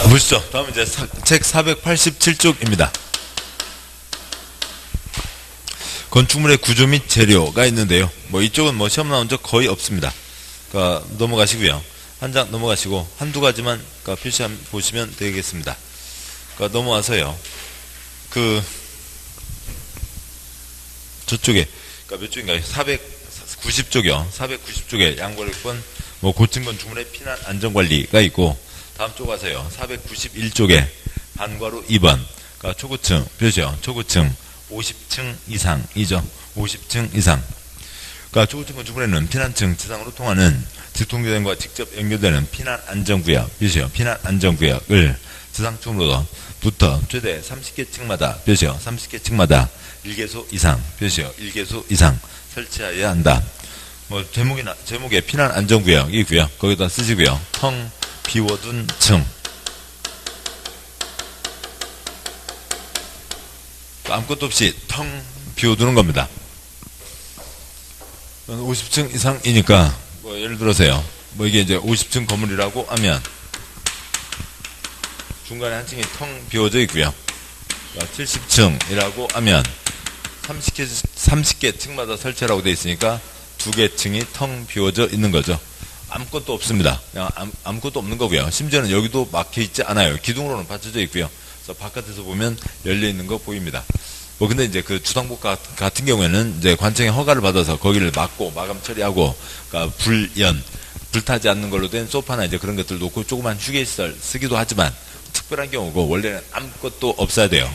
보시죠. 다음 이제 책 487쪽입니다. 건축물의 구조 및 재료가 있는데요. 뭐 이쪽은 뭐 시험 나온 적 거의 없습니다. 그러니까 넘어가시고요. 한 장 넘어가시고 한두 가지만 그러니까 보시면 되겠습니다. 그러니까 넘어와서요. 저쪽에 그러니까 몇 쪽인가요? 490쪽이요. 490쪽에 양보력권 뭐 고층 건축물의 피난 안전관리가 있고, 다음 쪽 가서요. 491쪽에 반괄호 2번 그러니까 초고층 표시요. 초고층 50층 이상이죠. 50층 이상. 그러니까 초고층 건축물에는 피난층 지상으로 통하는 직통교대과 직접 연결되는 피난 안전구역 표시요. 피난 안전구역을 지상층으로부터 최대 30개 층마다 표시요. 30개 층마다 1개소 이상 표시요. 1개소 이상 설치해야 한다. 뭐 제목에 피난 안전구역이고요. 거기다 쓰시고요. 텅 비워둔 층. 아무것도 없이 텅 비워두는 겁니다. 50층 이상이니까 뭐 예를 들어서요. 뭐 이게 이제 50층 건물이라고 하면 중간에 한 층이 텅 비워져 있고요. 70층이라고 하면 30개 층마다 설치라고 되어 있으니까 2개 층이 텅 비워져 있는 거죠. 아무것도 없습니다. 그냥 아무것도 없는 거고요. 심지어는 여기도 막혀 있지 않아요. 기둥으로는 받쳐져 있고요. 그래서 바깥에서 보면 열려 있는 거 보입니다. 뭐 근데 이제 그 주상복 같은 경우에는 이제 관청의 허가를 받아서 거기를 막고 마감 처리하고, 그러니까 불타지 않는 걸로 된 소파나 이제 그런 것들 놓고 조그만 휴게시설 쓰기도 하지만 특별한 경우고, 원래는 아무것도 없어야 돼요.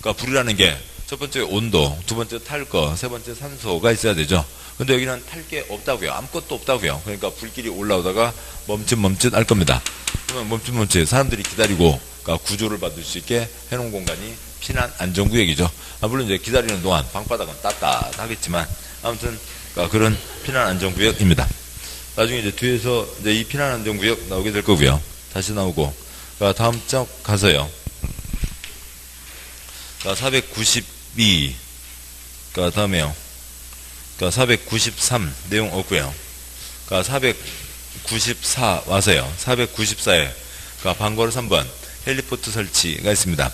그러니까 불이라는 게 첫 번째 온도, 두 번째 탈거, 세 번째 산소가 있어야 되죠. 근데 여기는 탈 게 없다고요. 아무것도 없다고요. 그러니까 불길이 올라오다가 멈칫 할 겁니다. 그러면 멈칫 사람들이 기다리고, 그러니까 구조를 받을 수 있게 해놓은 공간이 피난 안전구역이죠. 물론 이제 기다리는 동안 방바닥은 따뜻하겠지만 아무튼 그러니까 그런 피난 안전구역입니다. 나중에 이제 뒤에서 이제 이 피난 안전구역 나오게 될 거고요. 다시 나오고, 그러니까 다음 쪽 가서요. 그러니까 492, 그러니까 다음에요. 그러니까 493 내용 없고요. 그러니까 494 와서요. 494에 그러니까 반괄호 3번 헬리포트 설치가 있습니다.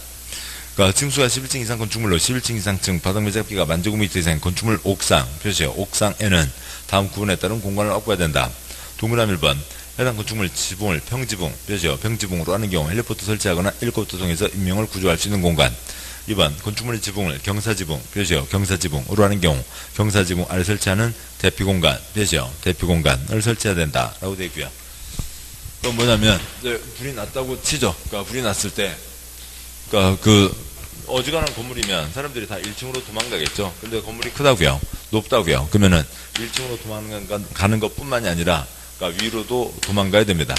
그러니까 층수가 11층 이상 건축물로 11층 이상층 바닥 면적비가 10,000제곱미터 이상 건축물 옥상 표시요. 옥상에는 다음 구분에 따른 공간을 확보해야 된다. 동그라미 1번 해당 건축물 지붕을 평지붕 표시요. 평지붕으로 하는 경우 헬리포트 설치하거나 헬리콥터 통해서 인명을 구조할 수 있는 공간. 2번 건축물의 지붕을 경사지붕 표시요. 경사지붕으로 하는 경우 경사지붕 아래 설치하는 대피공간 표시요. 대피공간을 설치해야 된다 라고 되어 있고요. 그럼 뭐냐면 이제 불이 났다고 치죠. 그러니까 불이 났을 때 그러니까 어지간한 건물이면 사람들이 다 1층으로 도망가겠죠. 근데 건물이 크다고요. 높다고요. 그러면은 1층으로 도망가는 것뿐만이 아니라 그러니까 위로도 도망가야 됩니다.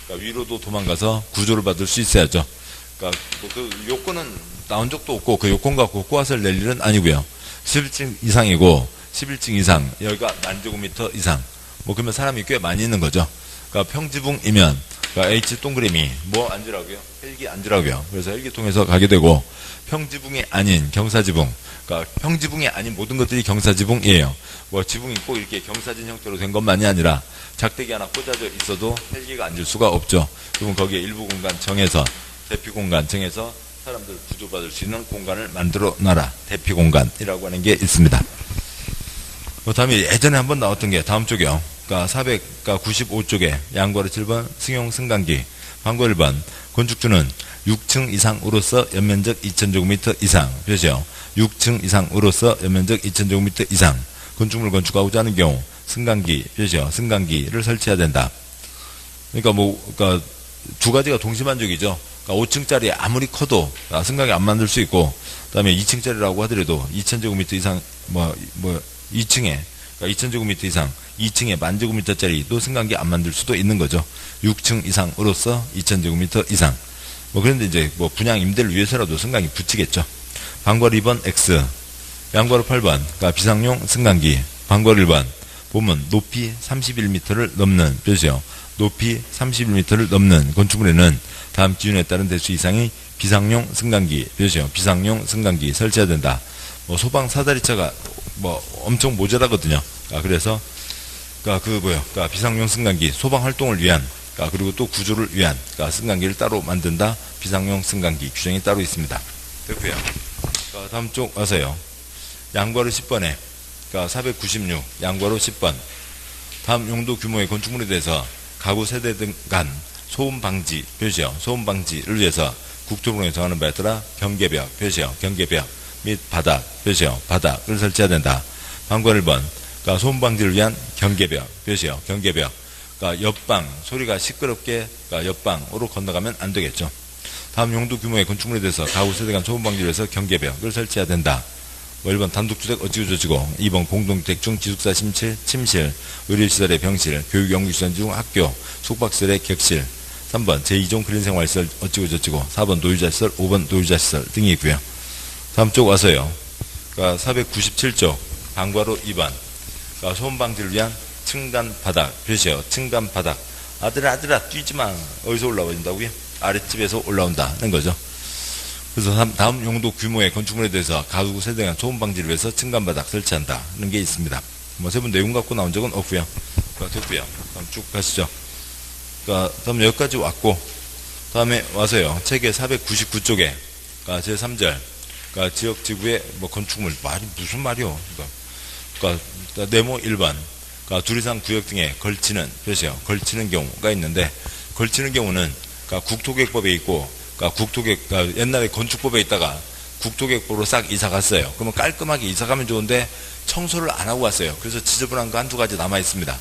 그러니까 위로도 도망가서 구조를 받을 수 있어야죠. 그러니까 그 요건은 나온 적도 없고 그 요건 갖고 꼬아서를 낼 일은 아니고요. 11층 이상이고 11층 이상 여기가 10,000제곱미터 이상 뭐 그러면 사람이 꽤 많이 있는 거죠. 그러니까 평지붕이면 그러니까 H 동그라미 뭐 앉으라고요? 헬기 앉으라고요. 그래서 헬기 통해서 가게 되고, 평지붕이 아닌 경사지붕, 그러니까 평지붕이 아닌 모든 것들이 경사지붕이에요. 뭐 지붕이 꼭 이렇게 경사진 형태로 된 것만이 아니라 작대기 하나 꽂아져 있어도 헬기가 앉을 수가 없죠. 그러면 거기에 일부 공간 정해서 대피 공간 정해서 사람들 구조받을 수 있는 공간을 만들어 놔라. 대피 공간이라고 하는 게 있습니다. 그 다음에 예전에 한번 나왔던 게 다음 쪽이요. 그러니까 495쪽에 양괄호 7번 승용 승강기, 반괄호 1번 건축주는 6층 이상으로서 연면적 2,000제곱미터 이상 표시요. 6층 이상으로서 연면적 2,000제곱미터 이상 건축물을 건축하고자 하는 경우 승강기 표시요. 승강기를 설치해야 된다. 그러니까 두 가지가 동시만족이죠. 그러니까 5층짜리 아무리 커도 승강기 안 만들 수 있고, 그다음에 2층짜리라고 하더라도 2,000제곱미터 이상 2층에 그러니까 2,000제곱미터 이상 2층에 10,000제곱미터짜리도 승강기 안 만들 수도 있는 거죠. 6층 이상으로서 2,000제곱미터 이상. 뭐 그런데 이제 뭐 분양 임대를 위해서라도 승강기 붙이겠죠. 반괄호 2번 X, 양괄호 8번 그러니까 비상용 승강기, 반괄호 1번 보면 높이 31m를 넘는 표시요. 높이 31m를 넘는 건축물에는 다음 기준에 따른 대수 이상의 비상용 승강기 표시요. 비상용 승강기 설치해야 된다. 뭐 소방 사다리차가 뭐 엄청 모자라거든요. 그래서 그러니까 비상용 승강기 소방 활동을 위한 그리고 또 구조를 위한 승강기를 따로 만든다. 비상용 승강기 규정이 따로 있습니다. 됐고요. 다음 쪽 와서요. 양괄호 10번에 496 양괄호 10번 다음 용도 규모의 건축물에 대해서 가구 세대 등 간 소음 방지 표시요. 소음 방지를 위해서 국토부에 정하는 바에 따라 경계벽 표시요. 경계벽 및 바닥 표시요. 바닥을 설치해야 된다. 방과 1번 소음 방지를 위한 경계벽 표시요. 경계벽 옆방 소리가 시끄럽게 옆방으로 건너가면 안 되겠죠. 다음 용도 규모의 건축물에 대해서 가구 세대 간 소음 방지를 위해서 경계벽을 설치해야 된다. 1번 단독주택 어찌고저찌고 2번 공동주택 중 기숙사 침실 의료시설의 병실 교육연구시설 중 학교 숙박시설의 객실 3번 제2종 그린생활시설 어찌고저찌고 4번 노유자시설 5번 노유자시설 등이 있고요. 다음 쪽 와서요. 497쪽 방과로 2번 소음방지를 위한 층간 바닥 표시요. 층간 바닥 아들아 뛰지마. 어디서 올라온다고요? 아랫집에서 올라온다는 거죠. 그래서 다음 용도 규모의 건축물에 대해서 가구 세대 간 소음 방지를 위해서 층간 바닥 설치한다는 게 있습니다. 세부 내용 갖고 나온 적은 없고요. 됐고요. 다음 쭉 가시죠. 다음 여기까지 왔고 다음에 와서요. 책의 499쪽에 제3절 지역 지구의 건축물 말이 무슨 말이요? 네모 1번 둘 이상 구역 등에 걸치는 표시요. 걸치는 경우가 있는데 걸치는 경우는 국토계획법에 있고 국토계획 옛날에 건축법에 있다가 국토계획법으로 싹 이사 갔어요. 그러면 깔끔하게 이사 가면 좋은데 청소를 안 하고 왔어요. 그래서 지저분한 거 한두 가지 남아 있습니다.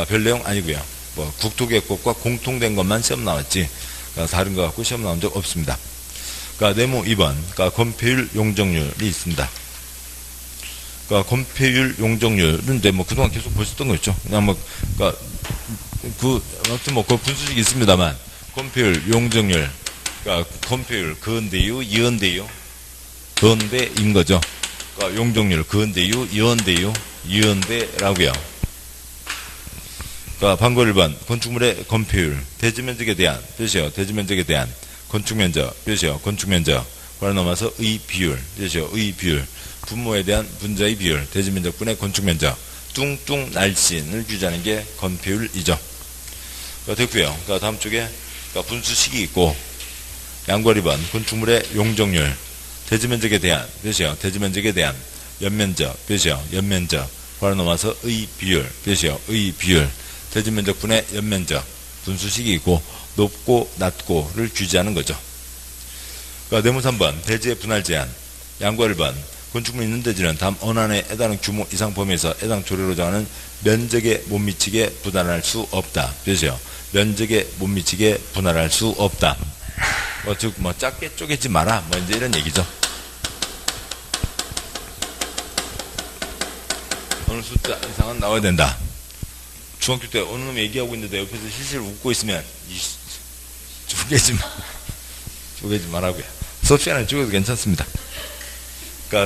별 내용 아니고요. 국토계획법과 공통된 것만 시험 나왔지 다른 거 갖고 시험 나온 적 없습니다. 네모 2번 건폐율 용적률이 있습니다. 건폐율 용적률은 그동안 계속 보셨던 거 있죠. 그냥 아무튼 그거 분수식이 있습니다만 건폐율 용적률 건폐율 근대유 이은대유 근대인 거죠. 용적률 근대유 이은대유 이은대라고요. 방과 1번 건축물의 건폐율 대지면적에 대한 표시요. 대지면적에 대한 건축면적 표시요. 건축면적 바로 넘어서 의 비율 표시요. 의 비율 분모에 대한 분자의 비율 대지면적분의 건축면적 뚱뚱 날씬을 규정하는 게 건폐율이죠. 됐고요. 다음 쪽에 분수식이 있고 양괄 2번 건축물의 용적률 대지면적에 대한 표시요. 대지면적에 대한 연면적 표시요. 연면적 바로 넘어서 의 비율 표시요. 의 비율 대지면적분의 연면적 분수식이 있고 높고 낮고를 규제하는 거죠. 네모 3번 대지의 분할 제한 양괄 1번 건축물이 있는 대지는 다음 어느 안에 해당하는 규모 이상 범위에서 해당 조례로 정하는 면적에 못 미치게 분할할 수 없다. 표시요. 면적에 못 미치게 분할할 수 없다. 즉 작게 쪼개지 마라. 이제 이런 얘기죠. 어느 숫자 이상은 나와야 된다. 중학교 때 어느 놈이 얘기하고 있는데 옆에서 실실 웃고 있으면 쪼개지 말라고요. 수업 시간에 쪼개도 괜찮습니다.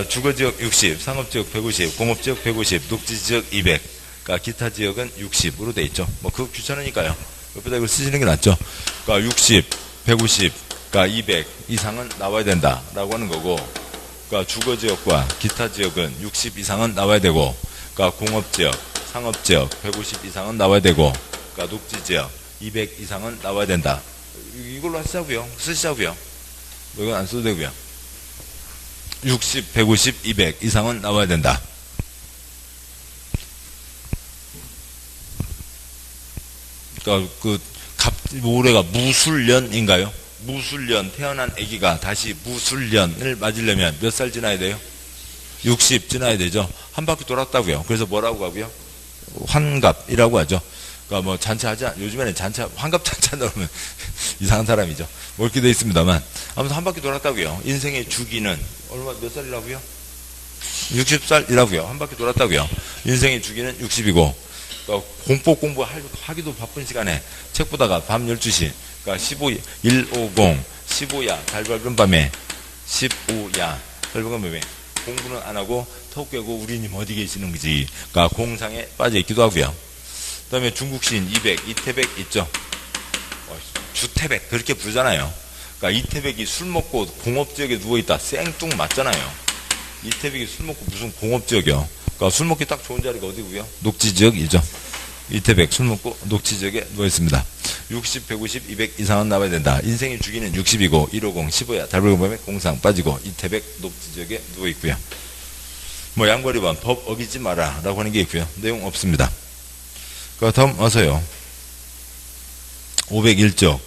주거지역 60, 상업지역 150, 공업지역 150, 녹지지역 200, 기타 지역은 60으로 돼 있죠. 그거 귀찮으니까요. 옆에다 이걸 쓰시는 게 낫죠. 60, 150, 200 이상은 나와야 된다라고 하는 거고, 주거지역과 기타 지역은 60 이상은 나와야 되고, 공업지역, 상업지역 150 이상은 나와야 되고, 녹지지역 200 이상은 나와야 된다. 이걸로 하시자고요. 쓰시자고요. 이건 안 써도 되고요. 60, 150, 200 이상은 나와야 된다. 올해가 무술년인가요? 무술년, 태어난 아기가 다시 무술년을 맞으려면 몇 살 지나야 돼요? 60 지나야 되죠. 한 바퀴 돌았다고요. 그래서 뭐라고 하고요? 환갑이라고 하죠. 잔치하자. 요즘에는 환갑 잔치 넣으면 이상한 사람이죠. 이렇게 돼 있습니다만. 아무튼 한 바퀴 돌았다고요. 인생의 주기는 몇 살이라고요? 60살이라고요. 한 바퀴 돌았다고요. 인생의 주기는 60이고, 공부하기도 바쁜 시간에 책 보다가 밤 12시, 150, 15야, 달 밝은 밤에, 15야, 달 밝은 밤에, 공부는 안 하고, 턱 깨고 우리님 어디 계시는 거지? 공상에 빠져 있기도 하고요. 그 다음에 중국 시인 200, 이태백 있죠? 주태백, 그렇게 부르잖아요. 이태백이 술 먹고 공업지역에 누워있다. 생뚱맞잖아요. 이태백이 술 먹고 무슨 공업지역이요? 술 먹기 딱 좋은 자리가 어디고요? 녹지지역이죠. 이태백 술 먹고 녹지지역에 누워있습니다. 60, 150, 200 이상은 나와야 된다. 인생의 주기는 60이고 150, 15야. 달불금범에 공상 빠지고 이태백 높지 지역에 누워 있고요. 뭐 양거리번 법 어기지 마라 라고 하는 게 있고요. 내용 없습니다. 그 다음 와서요. 501쪽.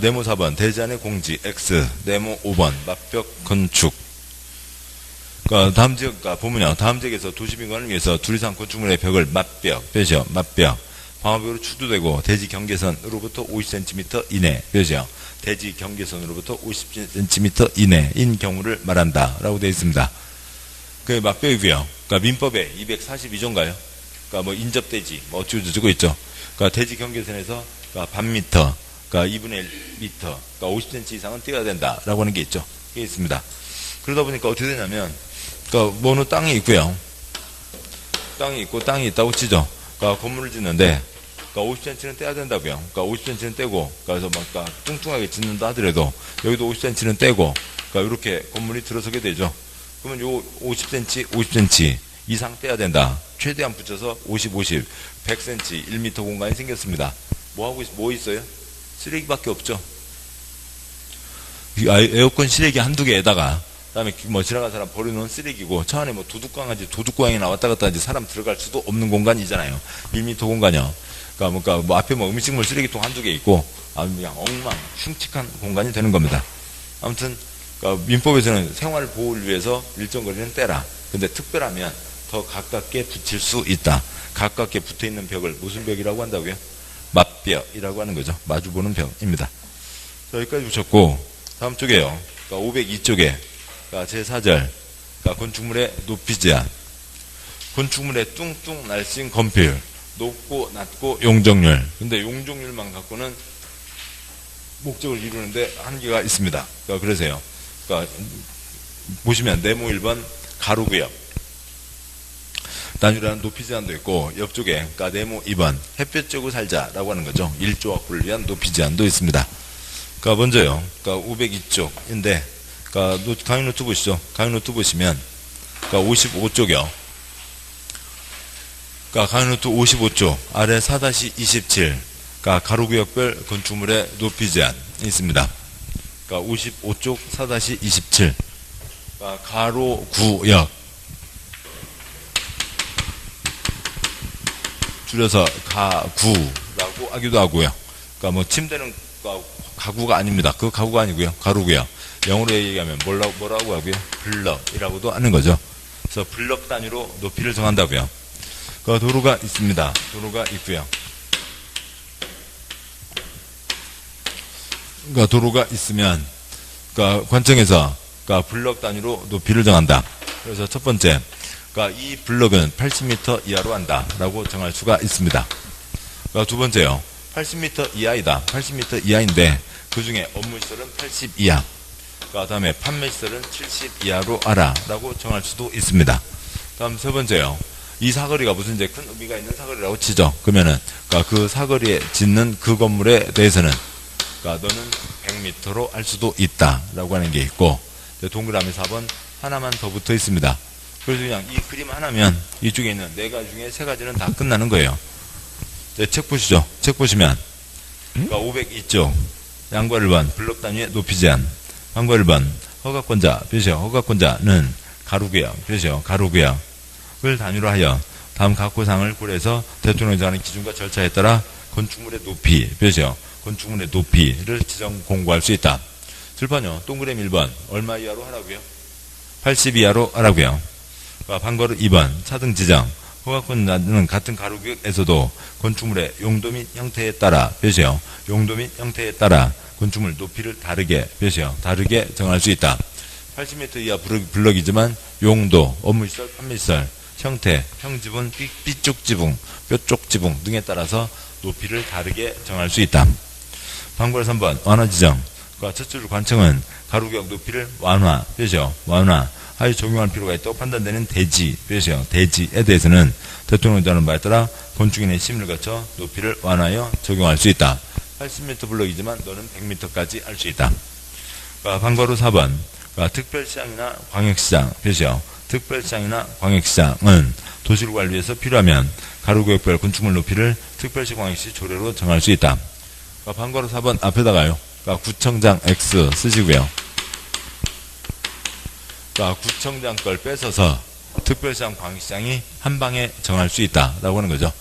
네모 4번 대지안의 공지 X. 네모 5번 맞벽 건축. 다음 지역 보면요. 다음 지역에서 도시민관을 위해서 둘 이상 건축물의 벽을 맞벽, 뼈죠. 맞벽. 방화벽으로 축도되고 대지 경계선으로부터 50cm 이내, 뼈죠. 대지 경계선으로부터 50cm 이내인 경우를 말한다. 라고 되어 있습니다. 그게 맞벽이고요. 민법에 242조인가요? 뭐 인접대지, 뭐 어쩌고저쩌고 있죠. 대지 경계선에서 반 미터, 2분의 1 미터, 50cm 이상은 띄어야 된다. 라고 하는 게 있죠. 이게 있습니다. 그러다 보니까 어떻게 되냐면, 뭐는 땅이 있고요. 땅이 있고 땅이 있다고 치죠. 건물을 짓는데, 50cm는 떼야 된다고요. 50cm는 떼고, 그래서 막 뚱뚱하게 짓는다 하더라도, 여기도 50cm는 떼고, 이렇게 건물이 들어서게 되죠. 그러면 요 50cm, 50cm 이상 떼야 된다. 최대한 붙여서 50, 50, 100cm, 1m 공간이 생겼습니다. 뭐 있어요? 쓰레기밖에 없죠. 에어컨 실외기 한두 개에다가, 그다음에 뭐 지나간 사람 버려놓은 쓰레기고, 차 안에 뭐 도둑광이 나왔다 갔다 하지 사람 들어갈 수도 없는 공간이잖아요. 1m 공간이요. 뭐 앞에 뭐 음식물 쓰레기통 한두 개 있고, 그냥 엉망, 흉측한 공간이 되는 겁니다. 아무튼, 민법에서는 생활 보호를 위해서 일정 거리는 떼라. 근데 특별하면 더 가깝게 붙일 수 있다. 가깝게 붙어 있는 벽을 무슨 벽이라고 한다고요? 맞벽이라고 하는 거죠. 마주보는 벽입니다. 여기까지 붙였고, 다음 쪽에요. 502쪽에, 제4절, 건축물의 높이 제한. 건축물의 뚱뚱 날씬 건폐율. 높고 낮고 용적률. 근데 용적률만 갖고는 목적을 이루는데 한계가 있습니다. 그래서요. 보시면 네모 1번 가로구역. 단위라는 높이 제한도 있고, 옆쪽에 네모 2번 햇볕 쬐고 살자라고 하는 거죠. 일조 확보를 위한 높이 제한도 있습니다. 먼저요. 502쪽인데, 강의 노트 보시죠. 강의 노트 보시면, 55쪽이요. 강의 노트 55쪽 아래 4-27. 가로구역별 건축물의 높이 제한이 있습니다. 55쪽 4-27. 가로구역. 줄여서 가구라고 하기도 하고요. 뭐 침대는 가구가 아닙니다. 그 가구가 아니고요. 가로구역. 영어로 얘기하면 뭐라고 하고요? 블럭이라고도 하는 거죠. 그래서 블럭 단위로 높이를 정한다고요. 도로가 있습니다. 도로가 있고요. 도로가 있으면 관청에서 블럭 단위로 높이를 정한다. 그래서 첫 번째, 이 블럭은 80m 이하로 한다 라고 정할 수가 있습니다. 두 번째요. 80m 이하이다. 80m 이하인데 그 중에 업무시설은 80 이하, 그 다음에 판매시설은 70 이하로 하라 라고 정할 수도 있습니다. 다음 세 번째요. 이 사거리가 무슨 이제 큰 의미가 있는 사거리라고 치죠. 그러면은 그 사거리에 짓는 그 건물에 대해서는 너는 100m로 할 수도 있다 라고 하는 게 있고, 동그라미 4번 하나만 더 붙어 있습니다. 그래서 그냥 이 그림 하나면 이쪽에 있는 4가지 중에 3가지는 다 끝나는 거예요. 책 보시죠. 책 보시면 502쪽 양과 1번 블럭 단위의 높이 제한, 양과 1번 허가권자 표시요. 허가권자는 가로구역 표시요. 가로구역을 단위로 하여 다음 각 사항을 고려해서 대통령이 정하는 기준과 절차에 따라 건축물의 높이 표시요. 건축물의 높이를 지정 공고할 수 있다. 들판요. 동그라미 1번 얼마 이하로 하라고요? 80 이하로 하라고요. 방거로 2번 차등 지정. 허가권자는 같은 가로구역에서도 건축물의 용도 및 형태에 따라 표시요. 용도 및 형태에 따라 건축물 높이를 다르게 표시요. 다르게 정할 수 있다. 80m 이하 블럭이지만 용도, 업무시설, 판매시설, 형태, 형지분, 삐쭉 지붕, 뾰족 지붕 등에 따라서 높이를 다르게 정할 수 있다. 방거로 3번 완화 지정. 첫째로 관청은 가로구역 높이를 완화 표시요. 완화 하여 적용할 필요가 있다고 판단되는 대지 표시요. 대지에 대해서는 대통령이 정하는 바에 따라 건축인의 심의를 거쳐 높이를 완화하여 적용할 수 있다. 80m 블럭이지만 너는 100m까지 할 수 있다. 방과로 4번 특별시장이나 광역시장 표시요. 특별시장이나 광역시장은 도시를 관리해서 필요하면 가로구역별 건축물 높이를 특별시 광역시 조례로 정할 수 있다. 방과로 4번 앞에다가요. 구청장 X 쓰시고요. 구청장 걸 뺏어서 특별시장, 광역시장이 한 방에 정할 수 있다라고 하는 거죠.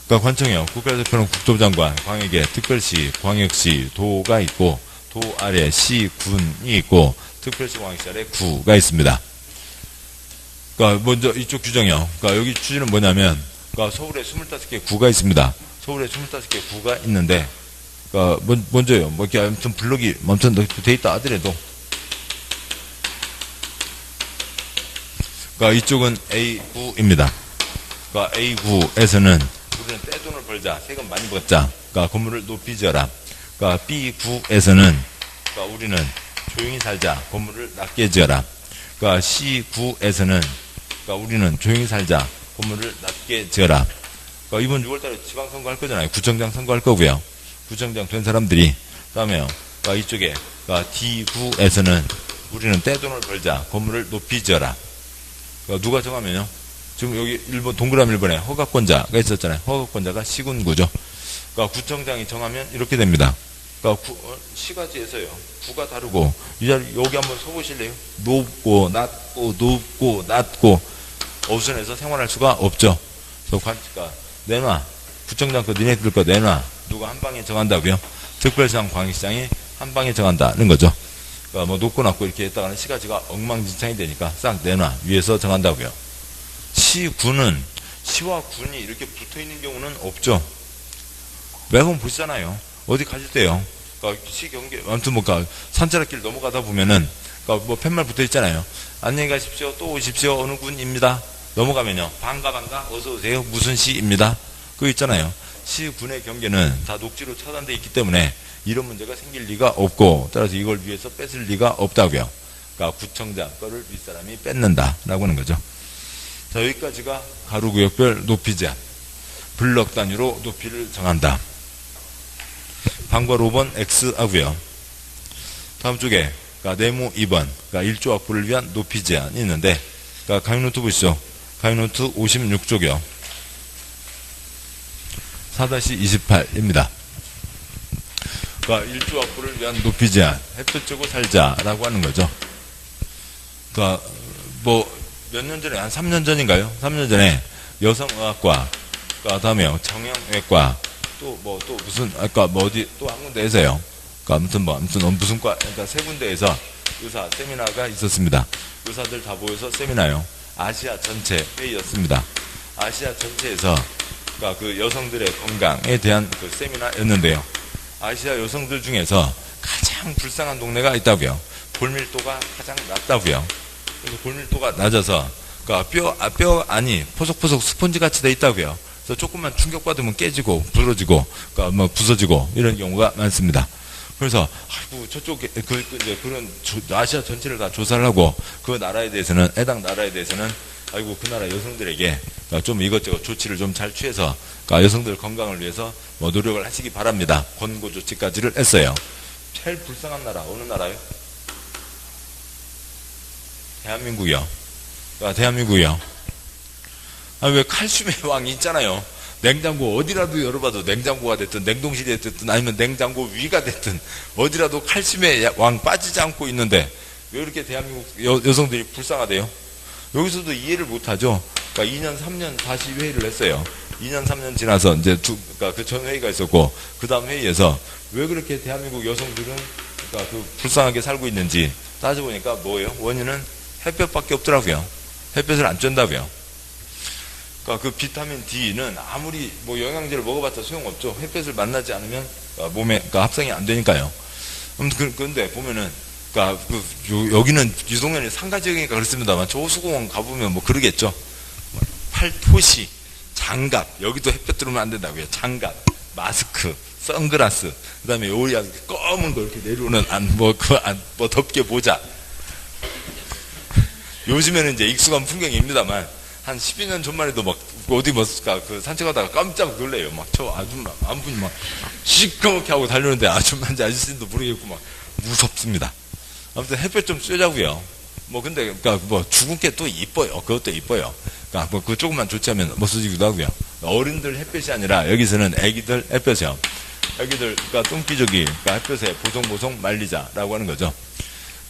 관청이요. 국가대표는 국토부장관, 광역에 특별시, 광역시, 도가 있고, 도 아래 시, 군이 있고, 특별시, 광역시 아래 구가 있습니다. 먼저 이쪽 규정이요. 여기 취지는 뭐냐면, 서울에 25개 구가 있습니다. 서울에 25개 구가 있는데, 먼저요. 이렇게 아무튼 블록이 아무튼 돼 있다 하더라도, 이쪽은 A9입니다. A9에서는 우리는 떼돈을 벌자, 세금 많이 벌자, 건물을 높이 지어라. B9에서는 우리는 조용히 살자, 건물을 낮게 지어라. C9에서는 우리는 조용히 살자, 건물을 낮게 지어라. 이번 6월달에 지방선거 할 거잖아요. 구청장 선거할 거고요. 구청장 된 사람들이, 다음에요. 이쪽에 D9에서는 우리는 떼돈을 벌자, 건물을 높이 지어라. 누가 정하면요? 지금 여기 일본 동그라미 1번에 허가권자가 있었잖아요. 허가권자가 시군구죠. 구청장이 정하면 이렇게 됩니다. 시가지에서요. 구가 다르고 이 자리 여기 한번 서보실래요? 높고 낮고 높고 낮고 어수선해서 생활할 수가 없죠. 그래서 내놔. 구청장 거 니네들 거 내놔. 누가 한 방에 정한다고요? 특별시장, 광역시장이 한 방에 정한다는 거죠. 높고 낮고 이렇게 했다가는 시가지가 엉망진창이 되니까 싹 내놔. 위에서 정한다고요. 시군은 시와 군이 이렇게 붙어 있는 경우는 없죠. 매번 보시잖아요. 어디 가실 때요. 시 경계 아무튼 산자락길 넘어가다 보면은 팻말 붙어 있잖아요. 안녕히 가십시오. 또 오십시오. 어느 군입니다. 넘어가면요. 반가 어서 오세요. 무슨 시입니다. 그거 있잖아요. 시군의 경계는 다 녹지로 차단되어 있기 때문에 이런 문제가 생길 리가 없고 따라서 이걸 위해서 뺏을 리가 없다고요. 구청장 거를 윗사람이 뺏는다라고 하는 거죠. 자, 여기까지가 가로구역별 높이 제한, 블럭 단위로 높이를 정한다. 방과 5번 X하고요. 다음 쪽에 네모 2번 1조 확보를 위한 높이 제한이 있는데 강의노트 보시죠. 강의노트 56쪽이요. 4-28입니다. 1조 확보를 위한 높이 제한, 햇볕 쬐고 살자라고 하는 거죠. 몇 년 전에, 한 3년 전인가요? 3년 전에 여성의학과, 다음에요, 정형외과, 또 무슨, 어디, 또 한 군데에서요. 아무튼 무슨 과, 세 군데에서 의사 세미나가 있었습니다. 의사들 다 모여서 세미나요. 아시아 전체 회의였습니다. 아시아 전체에서, 그 여성들의 건강에 대한 그 세미나였는데요. 아시아 여성들 중에서 가장 불쌍한 동네가 있다고요. 골밀도가 가장 낮다고요. 그래서 골밀도가 낮아서 뼈 안이 포석포석 스펀지 같이 돼 있다고요. 그래서 조금만 충격받으면 깨지고 부러지고 부서지고 이런 경우가 많습니다. 그래서 저쪽에 그런 아시아 전체를 다 조사를 하고 그 나라에 대해서는 해당 나라에 대해서는 그 나라 여성들에게 좀 이것저것 조치를 좀 잘 취해서 여성들 건강을 위해서 노력을 하시기 바랍니다. 권고 조치까지를 했어요. 제일 불쌍한 나라 어느 나라요? 대한민국이요. 대한민국이요. 왜 칼슘의 왕이 있잖아요. 냉장고 어디라도 열어봐도 냉장고가 됐든 냉동실이 됐든 아니면 냉장고 위가 됐든 어디라도 칼슘의 왕 빠지지 않고 있는데 왜 이렇게 대한민국 여성들이 불쌍하대요? 여기서도 이해를 못하죠. 2년, 3년 다시 회의를 했어요. 2년, 3년 지나서 이제 그 전 회의가 있었고 그 다음 회의에서 왜 그렇게 대한민국 여성들은 불쌍하게 살고 있는지 따져보니까 뭐예요? 원인은 햇볕밖에 없더라고요. 햇볕을 안 쬐다고요. 그 비타민 D는 아무리 영양제를 먹어봤자 소용없죠. 햇볕을 만나지 않으면 몸에 합성이 안 되니까요. 그런데 보면은 여기는 유동현이 상가지역이니까 그렇습니다만 저 호수공원 가보면 그러겠죠. 팔토시, 장갑, 여기도 햇볕 들어오면 안 된다고요. 장갑, 마스크, 선글라스, 그 다음에 요리 검은 거 이렇게 내려오는 덮개 모자. 요즘에는 이제 익숙한 풍경입니다만 한 12년 전만 해도 어디 산책하다가 깜짝 놀래요. 저 아줌마 한 분이 시커멓게 하고 달려오는데 아줌마인지 아저씨인지도 모르겠고 무섭습니다. 아무튼 햇볕 좀 쐬자고요. 근데 죽은 게 또 이뻐요. 그것도 이뻐요. 그 조금만 조치하면 멋지기도 하고요. 어른들 햇볕이 아니라 여기서는 애기들 햇볕이요. 애기들, 그러니까 똥기저귀, 그러니까 햇볕에 보송보송 말리자라고 하는 거죠.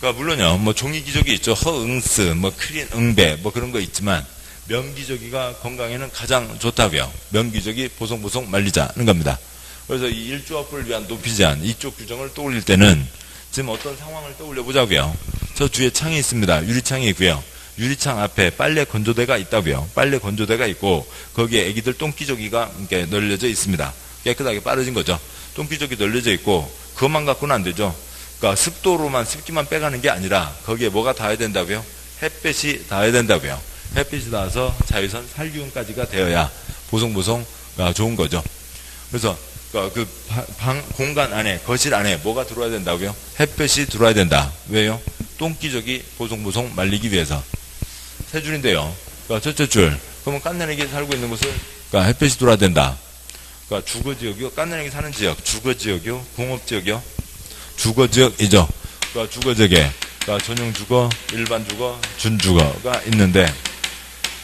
그러니까 물론요, 뭐 종이기저귀 있죠. 허응스, 뭐 크린 응배, 뭐 그런 거 있지만 면기저귀가 건강에는 가장 좋다고요. 면기저귀 보송보송 말리자는 겁니다. 그래서 이 일조합을 위한 높이 제한 이쪽 규정을 떠올릴 때는 지금 어떤 상황을 떠올려 보자고요. 저 뒤에 창이 있습니다. 유리창이 있고요. 유리창 앞에 빨래 건조대가 있다고요. 빨래 건조대가 있고 거기에 애기들 똥기저귀가 이렇게 널려져 있습니다. 깨끗하게 빠르진 거죠. 똥기저귀 널려져 있고 그것만 갖고는 안 되죠. 그러니까 습도로만 습기만 빼가는 게 아니라 거기에 뭐가 닿아야 된다고요? 햇빛이 닿아야 된다고요. 햇빛이 닿아서 자외선 살균까지가 되어야 보송보송 좋은 거죠. 그래서 그 공간 안에, 거실 안에 뭐가 들어와야 된다고요? 햇볕이 들어와야 된다. 왜요? 똥기저귀 보송보송 말리기 위해서. 세 줄인데요. 그러니까 첫째 줄. 그러면 깐난애기 살고 있는 곳은 그러니까 햇볕이 들어와야 된다. 그러니까 주거지역이요. 깐난애기 사는 지역. 주거지역이요. 공업지역이요. 주거지역이죠. 그러니까 주거지역에 그러니까 전용주거, 일반주거, 준주거가 있는데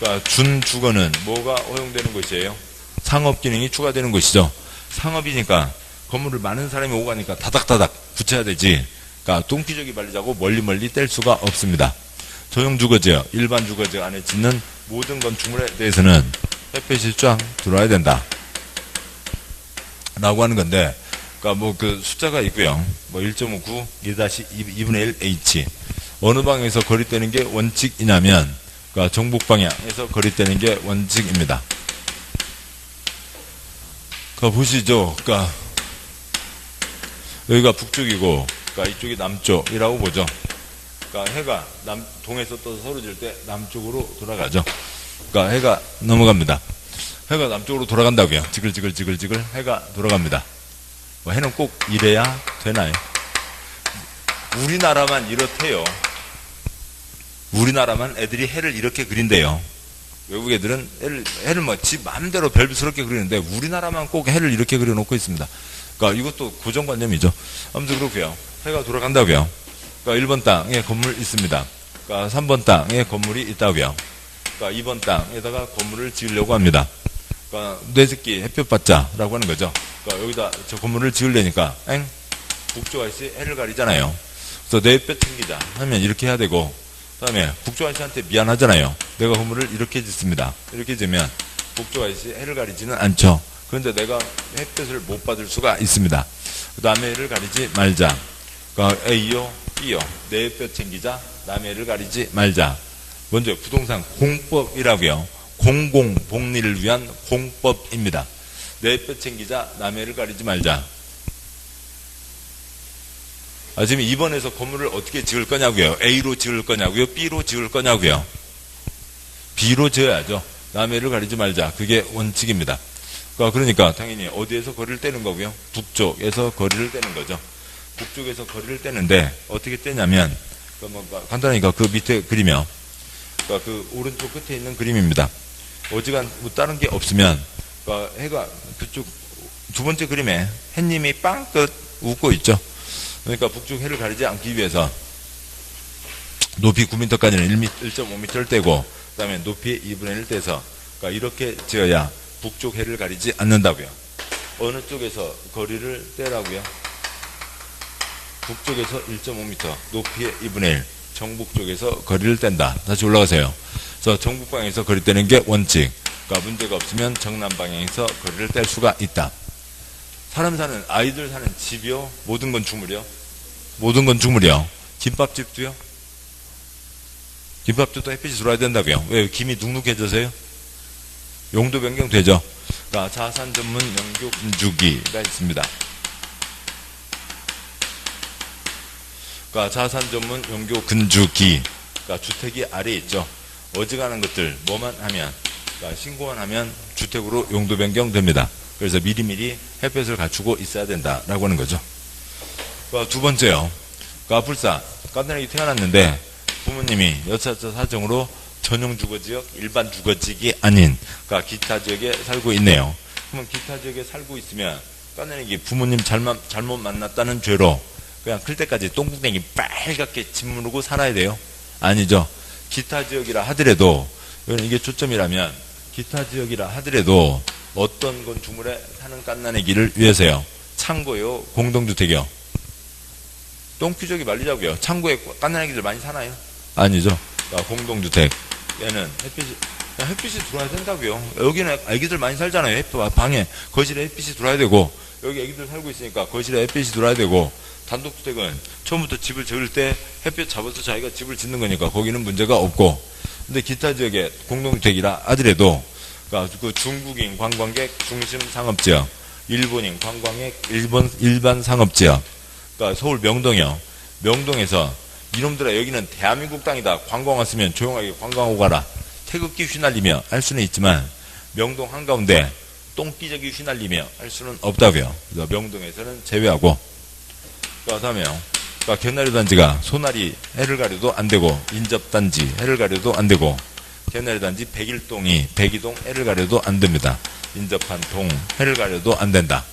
그러니까 준주거는 뭐가 허용되는 곳이에요? 상업기능이 추가되는 곳이죠. 상업이니까 건물을 많은 사람이 오고 가니까 다닥다닥 붙여야 되지. 그러니까 똥기저귀 말리자고 멀리 뗄 수가 없습니다. 전용주거지역, 일반주거지역 안에 짓는 모든 건축물에 대해서는 햇빛이 쫙 들어와야 된다. 라고 하는 건데, 그러니까 뭐 그 숫자가 있고요. 뭐 1.59, 2-2분의 1 H. 어느 방향에서 거리떼는 게 원칙이냐면, 그러니까 정북 방향에서 거리떼는 게 원칙입니다. 그러니까 보시죠. 그러니까 여기가 북쪽이고, 그러니까 이쪽이 남쪽이라고 보죠. 그러니까 해가 동에서 떠서 서로 질 때 남쪽으로 돌아가죠. 그러니까 해가 넘어갑니다. 해가 남쪽으로 돌아간다고요. 지글지글 해가 돌아갑니다. 뭐 해는 꼭 이래야 되나요? 우리나라만 이렇대요. 우리나라만 애들이 해를 이렇게 그린대요. 외국 애들은 해를 뭐 지 마음대로 별스럽게 그리는데 우리나라만 꼭 해를 이렇게 그려놓고 있습니다. 그러니까 이것도 고정관념이죠. 아무튼 그렇고요. 해가 돌아간다고요. 그러니까 1번 땅에 건물 있습니다. 그러니까 3번 땅에 건물이 있다고요. 그러니까 2번 땅에다가 건물을 지으려고 합니다. 그러니까 뇌새끼 햇볕 받자라고 하는 거죠. 그러니까 여기다 저 건물을 지으려니까 북쪽 아저씨 해를 가리잖아요. 그래서 내 햇볕 챙기자 하면 이렇게 해야 되고 그다음에 북쪽 아저씨한테 미안하잖아요. 내가 건물을 이렇게 짓습니다. 이렇게 지으면 북쪽 아저씨 해를 가리지는 않죠. 그런데 내가 햇볕을 못 받을 수가 있습니다. 남의 해를 가리지 말자. 그러니까 A요, B요. 내 햇볕 챙기자. 남의 해를 가리지 말자. 먼저 부동산 공법이라고요. 공공복리를 위한 공법입니다. 내 햇볕 챙기자. 남의 해를 가리지 말자. 지금 2번에서 건물을 어떻게 지을 거냐고요. A로 지을 거냐고요. B로 지을 거냐고요. B로 지어야죠. 남의 해를 가리지 말자. 그게 원칙입니다. 그러니까 당연히 어디에서 거리를 떼는 거고요. 북쪽에서 거리를 떼는 거죠. 북쪽에서 거리를 떼는데 어떻게 떼냐면 간단하니까 그 밑에 그리면 그 오른쪽 끝에 있는 그림입니다. 어지간 뭐 다른 게 없으면 해가 그쪽 두 번째 그림에 햇님이 빵끝 웃고 있죠. 그러니까 북쪽 해를 가리지 않기 위해서 높이 9m까지는 1.5m를 떼고 그 다음에 높이 2분의 1 떼서 그러니까 이렇게 지어야 북쪽 해를 가리지 않는다고요. 어느 쪽에서 거리를 떼라고요? 북쪽에서 1.5m, 높이의 2분의 1, 정북 쪽에서 거리를 뗀다. 다시 올라가세요. 그래서 정북 방향에서 거리 떼는 게 원칙. 그러니까 문제가 없으면 정남 방향에서 거리를 뗄 수가 있다. 사람 사는, 아이들 사는 집이요? 모든 건축물이요? 모든 건축물이요. 김밥집도요? 김밥집도 햇빛이 들어와야 된다고요. 왜? 김이 눅눅해져서요? 용도 변경 되죠. 그러니까 자산 전문 영교 건축기가 있습니다. 그러니까 자산 전문 영교 건축기. 그러니까 주택이 아래에 있죠. 어지간한 것들 뭐만 하면, 그러니까 신고만 하면 주택으로 용도 변경됩니다. 그래서 미리미리 햇볕을 갖추고 있어야 된다라고 하는 거죠. 그러니까 두 번째요. 그러니까 불사 깐난애기 태어났는데 부모님이 여차저 사정으로 전용 주거지역, 일반 주거지역이 아닌 그러니까 기타 지역에 살고 있네요. 그러면 기타 지역에 살고 있으면 깐난애기 부모님 잘못 만났다는 죄로 그냥 클 때까지 똥구덩이 빨갛게 짓무르고 살아야 돼요? 아니죠. 기타 지역이라 하더라도 이게 초점이라면 기타 지역이라 하더라도 어떤 건축물에 사는 깐난애기를 위해서요. 창고요, 공동주택이요. 똥피저기 말리자고요. 창고에 깐난아기들 많이 사나요? 아니죠. 공동주택. 얘는 햇빛이 들어와야 된다고요. 여기는 아기들 많이 살잖아요. 방에, 거실에 햇빛이 들어와야 되고, 여기 아기들 살고 있으니까 거실에 햇빛이 들어와야 되고, 단독주택은 처음부터 집을 지을 때 햇빛 잡아서 자기가 집을 짓는 거니까 거기는 문제가 없고, 근데 기타 지역에 공동주택이라 하더라도, 그 중국인 관광객 중심 상업지역, 일본인 관광객 일반 상업지역, 서울 명동이요. 명동에서 이놈들아 여기는 대한민국 땅이다. 관광 왔으면 조용하게 관광하고 가라. 태극기 휘날리며 할 수는 있지만 명동 한가운데 똥기저귀 휘날리며 할 수는 없다고요. 그래서 명동에서는 제외하고. 다음에요. 견나리 단지가 소나리 해를 가려도 안 되고 인접단지 해를 가려도 안 되고 견나리 단지 백일동이 백이동 해를 가려도 안 됩니다. 인접한 동 해를 가려도 안 된다.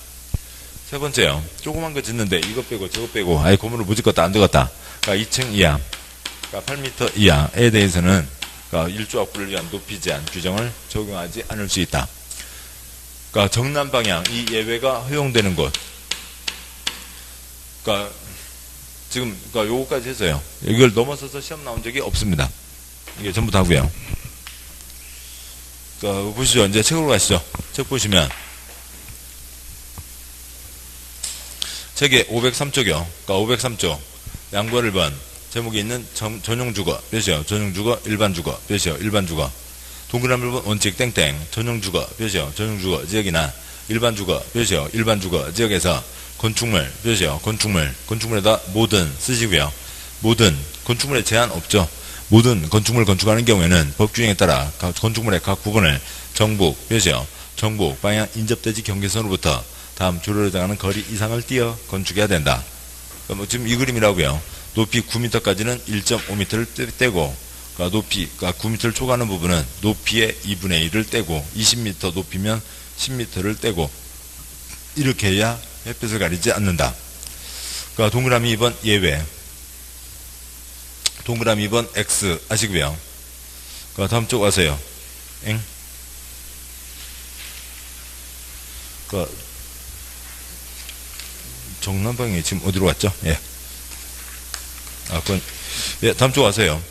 세 번째요. 조그만 거 짓는데 이것 빼고 저것 빼고 아예 고물을 못 짓겠다 안 되겠다. 2층 이하, 8m 이하에 대해서는 일조 확보를 위한 높이 제한 규정을 적용하지 않을 수 있다. 정남 방향 이 예외가 허용되는 곳. 지금 요거까지 해서요. 이걸 넘어서서 시험 나온 적이 없습니다. 이게 전부 다고요. 보시죠. 이제 책으로 가시죠. 책 보시면 책의 503쪽이요. 503쪽 양보 1번 제목이 있는 전용주거 몇이요? 전용주거 일반주거 몇이요? 일반주거 동그라미 1번 원칙 땡땡 전용주거 몇이요? 전용주거 지역이나 일반주거 몇이요? 일반주거 지역에서 건축물 몇이요? 건축물에다 모든 쓰시고요. 모든 건축물에 제한 없죠. 모든 건축물 건축하는 경우에는 법규정에 따라 건축물의 각 부분을 정북 몇이요? 정북 방향 인접대지 경계선으로부터 다음 주로에 해당하는 거리 이상을 띄어 건축해야 된다. 지금 이 그림이라고요. 높이 9m까지는 1.5m를 떼고, 높이, 9m를 초과하는 부분은 높이의 2분의 1을 떼고, 20m 높이면 10m를 떼고, 이렇게 해야 햇빛을 가리지 않는다. 동그라미 2번 예외. 동그라미 2번 X 아시고요. 다음 쪽 와서요. 정남방이 지금 어디로 갔죠? 예. 예, 다음 쪽 와서요.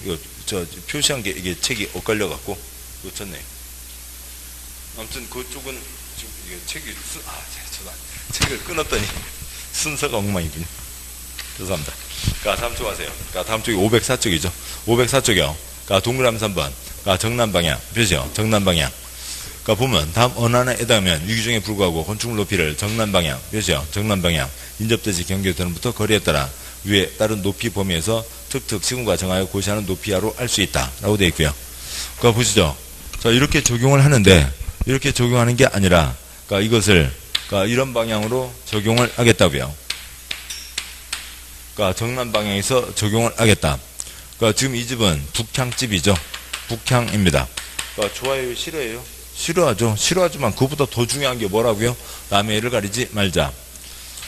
이거, 표시한 게 이게 책이 엇갈려갖고, 놓쳤네요. 아무튼 그쪽은, 지금 이게 책이, 책을 끊었더니 순서가 엉망이군요. 죄송합니다. 다음 쪽 와서요. 다음 쪽이 504쪽이죠. 504쪽이요. 동그라미 3번. 정남방향. 표시요. 정남방향. 보면 다음 어느 하나에 해당하면 위규정에 불구하고 건축물 높이를 정남방향, 몇이요? 정남방향, 인접대지 경계선부터 거리에 따라 위에 따른 높이 범위에서 특특 시군과 정하여 고시하는 높이하로 알 수 있다 라고 되어 있고요. 보시죠. 자, 이렇게 적용을 하는데 이렇게 적용하는 게 아니라 이것을 이런 방향으로 적용을 하겠다고요. 정남방향에서 적용을 하겠다. 지금 이 집은 북향집이죠. 북향입니다. 좋아요, 싫어요? 싫어하죠. 싫어하지만 그것보다 더 중요한 게 뭐라고요? 남의 애를 가리지 말자.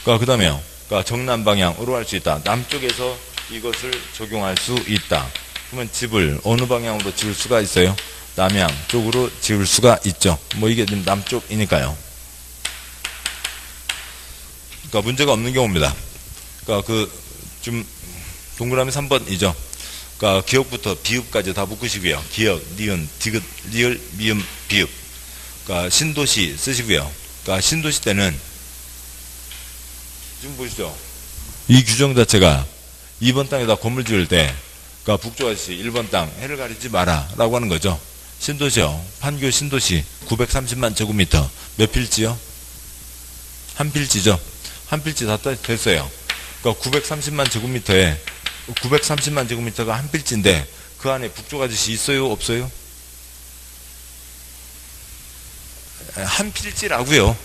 그 다음에요. 정남 방향으로 할 수 있다. 남쪽에서 이것을 적용할 수 있다. 그러면 집을 어느 방향으로 지을 수가 있어요? 남향 쪽으로 지을 수가 있죠. 이게 남쪽이니까요. 문제가 없는 경우입니다. 좀 동그라미 3번이죠. 기역부터 비읍까지 다 묶으시고요. 기역, 니은, 디귿, 리을, 미음, 비읍. 신도시 쓰시고요. 신도시 때는 지금 보시죠. 이 규정 자체가 2번 땅에다 건물 지을 때 북쪽 아저씨 1번 땅 해를 가리지 마라 라고 하는 거죠. 신도시요. 판교 신도시 930만 제곱미터 몇 필지요? 한 필지죠. 한 필지 다 됐어요. 930만 제곱미터에 930만 제곱미터가 한 필지인데 그 안에 북쪽 아저씨 있어요? 없어요? 한 필지라고요.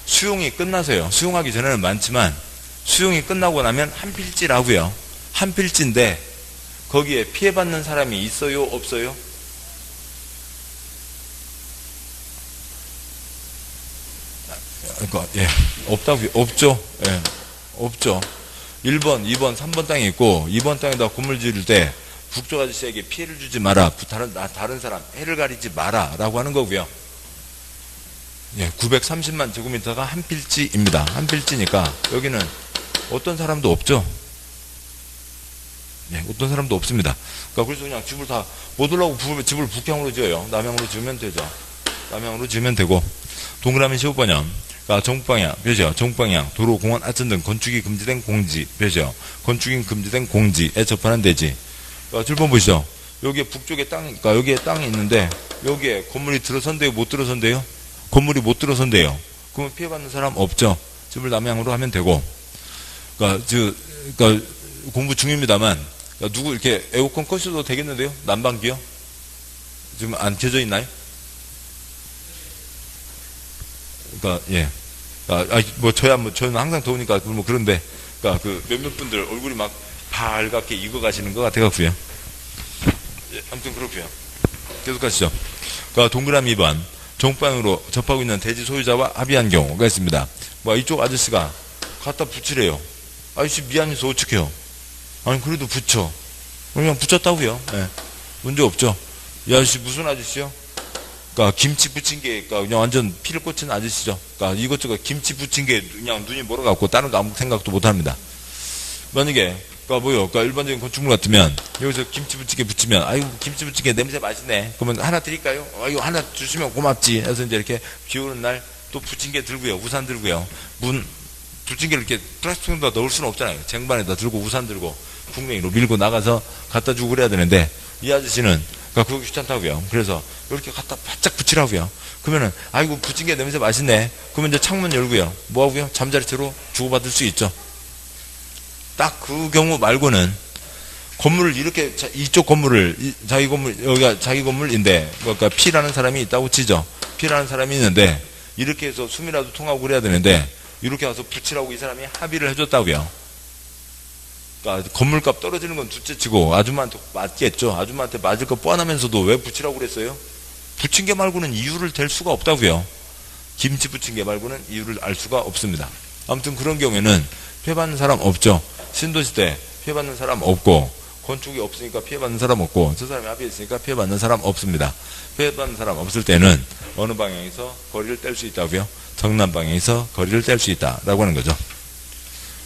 수용이 끝나서요. 수용하기 전에는 많지만 수용이 끝나고 나면 한 필지라고요. 한 필지인데 거기에 피해받는 사람이 있어요? 없어요? 예, 없다고요. 없죠. 예, 없죠. 1번, 2번, 3번 땅이 있고 2번 땅에다 건물 지을 때 북쪽 아저씨에게 피해를 주지 마라. 다른 사람 해를 가리지 마라. 라고 하는 거고요. 예, 930만 제곱미터가 한 필지입니다. 한 필지니까 여기는 어떤 사람도 없죠. 예, 어떤 사람도 없습니다. 그러니까 그래서 그냥 집을 다 못 올라오고 집을 북향으로 지어요. 남향으로 지으면 되죠. 남향으로 지으면 되고 동그라미 15번형 그러니까 정북방향 표시요. 정북방향 도로, 공원, 하천 등 건축이 금지된 공지 표시요. 건축이 금지된 공지에 접하는 대지. 그러니까 7번 보시죠. 여기에 북쪽에 그러니까 여기에 땅이 있는데 여기에 건물이 들어선대요, 못 들어선대요? 건물이 못 들어선대요. 그러면 피해받는 사람 없죠. 집을 남향으로 하면 되고. 그러니까 공부 중입니다만, 그러니까 누구 이렇게 에어컨 꺼셔도 되겠는데요? 난방기요? 지금 안 켜져 있나요? 그러니까 예. 저는 항상 더우니까 뭐 그런데, 그러니까 그 몇몇 분들 얼굴이 막 발갛게 익어가시는 것 같아갖고요. 예, 아무튼 그렇고요. 계속 가시죠. 그러니까 동그라미 2번. 정방으로 접하고 있는 대지 소유자와 합의한 경우가 있습니다. 이쪽 아저씨가 갖다 붙이래요. 아저씨 미안해서 어떡해요? 아니 그래도 붙여. 그냥 붙였다고요. 예. 문제 없죠. 이 아저씨 무슨 아저씨요? 그러니까 김치 붙인 게 그냥 완전 피를 꽂힌 아저씨죠. 그러니까 이것저것 김치 붙인 게 그냥 눈이 멀어갖고 다른 거 아무 생각도 못 합니다. 만약에 그러니까 일반적인 건축물 같으면 여기서 김치 부치게 붙이면 아이고 김치 부치게 냄새 맛있네. 그러면 하나 드릴까요? 아이고 하나 주시면 고맙지. 해서 이제 이렇게 비 오는 날 또 부침개 들고요. 우산 들고요. 부침개를 이렇게 플라스틱에다 넣을 수는 없잖아요. 쟁반에다 들고 우산 들고 풍뎅이로 밀고 나가서 갖다 주고 그래야 되는데 이 아저씨는 그거 귀찮다고요. 그래서 이렇게 갖다 바짝 붙이라고요. 그러면은 아이고 부침개 냄새 맛있네. 그러면 이제 창문 열고요. 뭐 하고요? 잠자리채로 주고받을 수 있죠. 딱 그 경우 말고는 건물을 이렇게 이쪽 건물을 자기 건물 여기가 자기 건물인데 그러니까 P라는 사람이 있다고 치죠. P라는 사람이 있는데 이렇게 해서 숨이라도 통하고 그래야 되는데 이렇게 와서 붙이라고 이 사람이 합의를 해줬다고요. 그러니까 건물값 떨어지는 건 둘째치고 아줌마한테 맞겠죠. 아줌마한테 맞을 거 뻔하면서도 왜 붙이라고 그랬어요? 붙인 게 말고는 이유를 댈 수가 없다고요. 김치 붙인 게 말고는 이유를 알 수가 없습니다. 아무튼 그런 경우에는 피해받는 사람 없죠. 신도시대 피해받는 사람 없고 건축이 없으니까 피해받는 사람 없고 저 사람이 합의했으니까 피해받는 사람 없습니다. 피해받는 사람 없을 때는 어느 방향에서 거리를 뗄 수 있다고요? 정남 방향에서 거리를 뗄 수 있다라고 하는 거죠.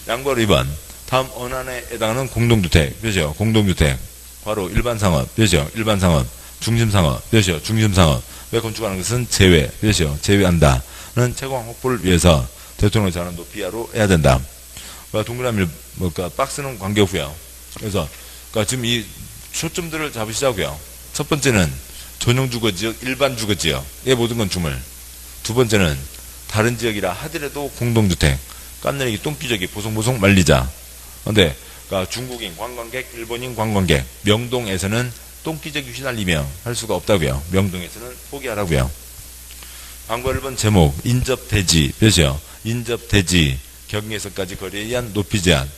양괄호 2번 다음 언안에 해당하는 공동주택 표시요. 공동주택 바로 일반상업 표시요. 일반상업 중심상업 표시요. 중심상업 왜 건축하는 것은 제외 표시요. 제외한다는 채광 확보를 위해서 대통령이 정하는 높이 이하로 해야 된다. 동그라미 그러니까 박스는 관계없고요. 그래서 그러니까 지금 이 초점들을 잡으시자고요. 첫 번째는 전용 주거지역, 일반 주거지역, 이 모든 건축물. 두 번째는 다른 지역이라 하더라도 공동주택, 깐내리기 똥기저귀 보송보송 말리자. 근데 그러니까 중국인 관광객, 일본인 관광객, 명동에서는 똥기저귀 휘날리며 할 수가 없다고요. 명동에서는 포기하라고요. 광고 1번 제목 인접대지 표시요. 인접대지 격리에서까지 거리에 의한 높이 제한.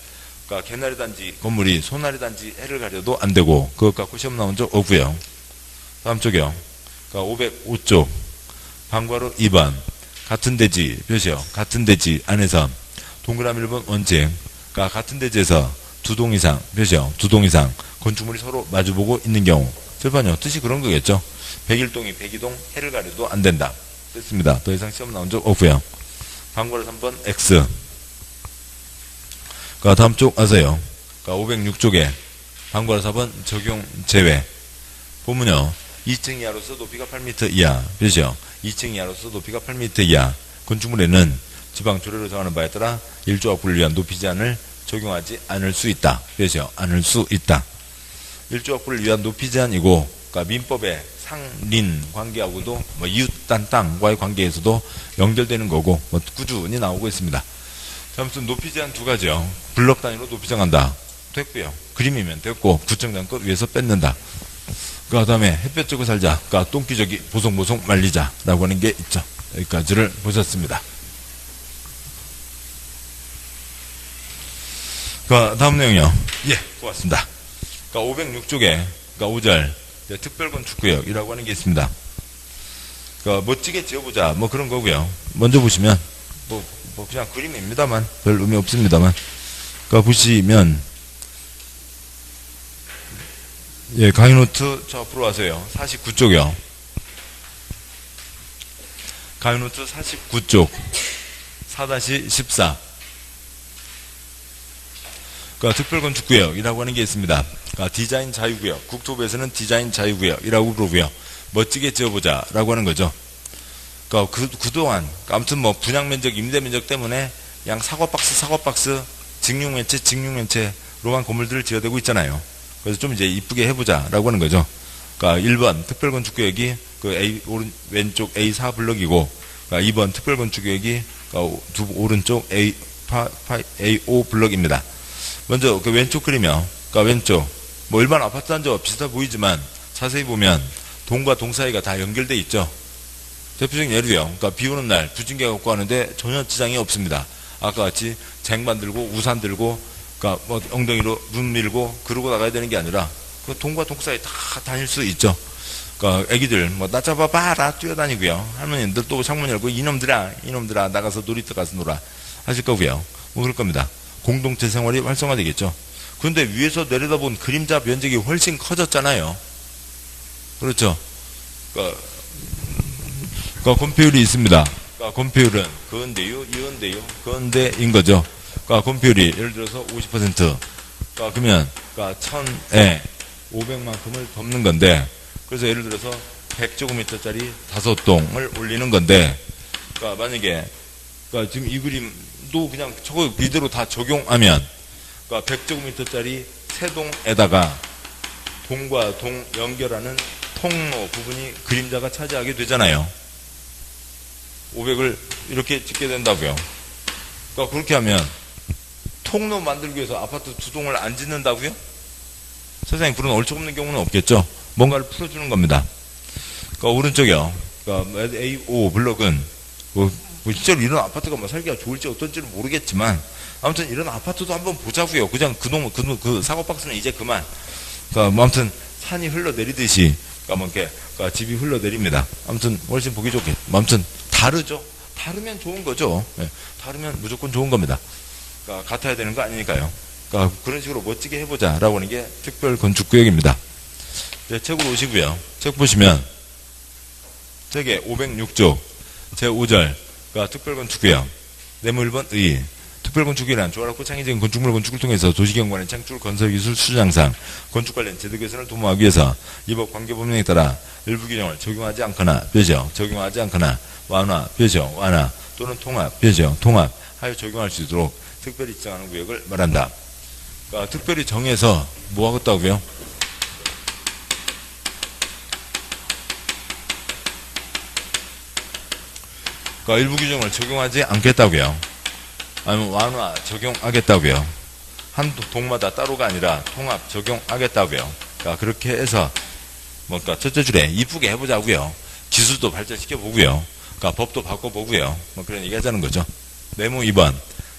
그러니까 개나리 단지 건물이 소나리 단지 해를 가려도 안 되고 그것 갖고 시험 나온 적 없고요. 다음 쪽이요. 그러니까 505쪽 방과로 2번 같은 대지 표시요. 같은 대지 안에서 동그라미 1번 원칙. 그러니까 같은 대지에서 두 동 이상 표시요. 두 동 이상 건축물이 서로 마주보고 있는 경우. 절반요. 뜻이 그런 거겠죠. 101동이 102동 해를 가려도 안 된다. 됐습니다. 더 이상 시험 나온 적 없고요. 방과로 3번 X. 다음 쪽 아세요. 506쪽에 방과로 4번 적용 제외. 보면요. 2층 이하로서 높이가 8m 이하. 표시요. 2층 이하로서 높이가 8m 이하. 건축물에는 지방 조례로 정하는 바에 따라 일조 확보를 위한 높이 제한을 적용하지 않을 수 있다. 표시요. 않을 수 있다. 일조 확보를 위한 높이 제한이고, 그러니까 민법의 상린 관계하고도 이웃단 땅과의 관계에서도 연결되는 거고 꾸준히 나오고 있습니다. 아무튼 높이 제한 두 가지요. 블럭 단위로 높이 정한다. 됐고요. 그림이면 됐고 구청장 것 위에서 뺏는다. 그 다음에 햇볕 쬐고 살자. 그러니까 똥기저귀 보송보송 말리자라고 하는 게 있죠. 여기까지를 보셨습니다. 그 다음 내용이요. 예, 고맙습니다. 그러니까 506쪽에 그러니까 5절 특별건축구역이라고 하는 게 있습니다. 그러니까 멋지게 지어보자 뭐 그런 거고요. 먼저 보시면 뭐 그냥 그림입니다만 별 의미 없습니다만. 그러니까 보시면 예, 강의 노트 저 앞으로 와서요. 49쪽이요. 강의 노트 49쪽 4-14. 그러니까 특별건축구역이라고 하는 게 있습니다. 그러니까 디자인 자유구역, 국토부에서는 디자인 자유구역이라고 부르고요. 멋지게 지어보자라고 하는 거죠. 그러니까 그동안 아무튼 뭐 분양면적, 임대면적 때문에 양 사과박스 직육면체로만 건물들을 지어대고 있잖아요. 그래서 좀 이제 이쁘게 해보자라고 하는 거죠. 그러니까 1번 특별건축구역이 그 왼쪽 A4 블럭이고, 그러니까 2번 특별건축구역이 오른쪽 A5 블럭입니다. 먼저 그 왼쪽 그리면, 그러니까 왼쪽 뭐 일반 아파트 단지와 비슷해 보이지만 자세히 보면 동과 동 사이가 다 연결돼 있죠. 대표적인 예로요. 그러니까 비 오는 날 부침개 갖고 가는데 전혀 지장이 없습니다. 아까 같이 쟁반 들고 우산 들고, 그러니까 뭐 엉덩이로 눈 밀고 그러고 나가야 되는 게 아니라 그 동과 동 사이 다 다닐 수 있죠. 그러니까 애기들 뭐 나 잡아봐라 뛰어다니고요. 할머니들 또 창문 열고 이놈들아 나가서 놀이터 가서 놀아 하실 거고요. 뭐 그럴 겁니다. 공동체 생활이 활성화되겠죠. 그런데 위에서 내려다본 그림자 면적이 훨씬 커졌잖아요. 그렇죠. 그러니까 건폐율이 있습니다. 그러니까 건폐율은 그런데인 거죠. 그러니까 건폐율이 예를 들어서 50%. 그러면 1000에 500만큼을 덮는 건데, 그래서 예를 들어서 100제곱미터짜리 5동을 올리는 건데, 그러니까 만약에 지금 이 그림도 그냥 저거 이대로 다 적용하면, 그러니까 100제곱미터짜리 3동에다가 동과 동 연결하는 통로 부분이 그림자가 차지하게 되잖아요. 500을 이렇게 짓게 된다고요. 그러니까 그렇게 하면 통로 만들기 위해서 아파트 2동을 안 짓는다고요? 세상에 그런 얼척없는 경우는 없겠죠. 뭔가를 풀어주는 겁니다. 그러니까 오른쪽이요. 그러니까 A5 블럭은 뭐 실제로 이런 아파트가 뭐 살기가 좋을지 어떤지는 모르겠지만 아무튼 이런 아파트도 한번 보자고요. 그냥 그 사고박스는 이제 그만. 그러니까 뭐 아무튼 산이 흘러내리듯이 그러니까 집이 흘러내립니다. 아무튼 훨씬 보기 좋게. 아무튼 다르죠. 다르면 좋은 거죠. 네. 다르면 무조건 좋은 겁니다. 그러니까 같아야 되는 거 아니니까요. 그러니까 그런 식으로 멋지게 해보자라고 하는 게 특별건축구역입니다. 네, 책으로 오시고요. 책 보시면 책에 506쪽 제5절 그러니까 특별건축구역 내무 1번 의 특별건축이란 조화롭고 창의적인 건축물 건축을 통해서 도시경관의 창출, 건설기술, 수장상, 건축 관련 제도 개선을 도모하기 위해서 이법 관계법령에 따라 일부 규정을 적용하지 않거나 완화, 배정, 완화 또는 통합, 배정, 통합하여 적용할 수 있도록 특별히 지정하는 구역을 말한다. 그러니까 특별히 정해서 뭐 하겠다고요? 그러니까 일부 규정을 적용하지 않겠다고요. 아니면 완화 적용하겠다고요. 한 동마다 따로가 아니라 통합 적용하겠다고요. 그러니까 그렇게 해서 뭔가 첫째 줄에 이쁘게 해보자고요. 기술도 발전시켜 보고요. 그러니까 법도 바꿔보고요. 뭐 그런 얘기 하자는 거죠. 내무 2번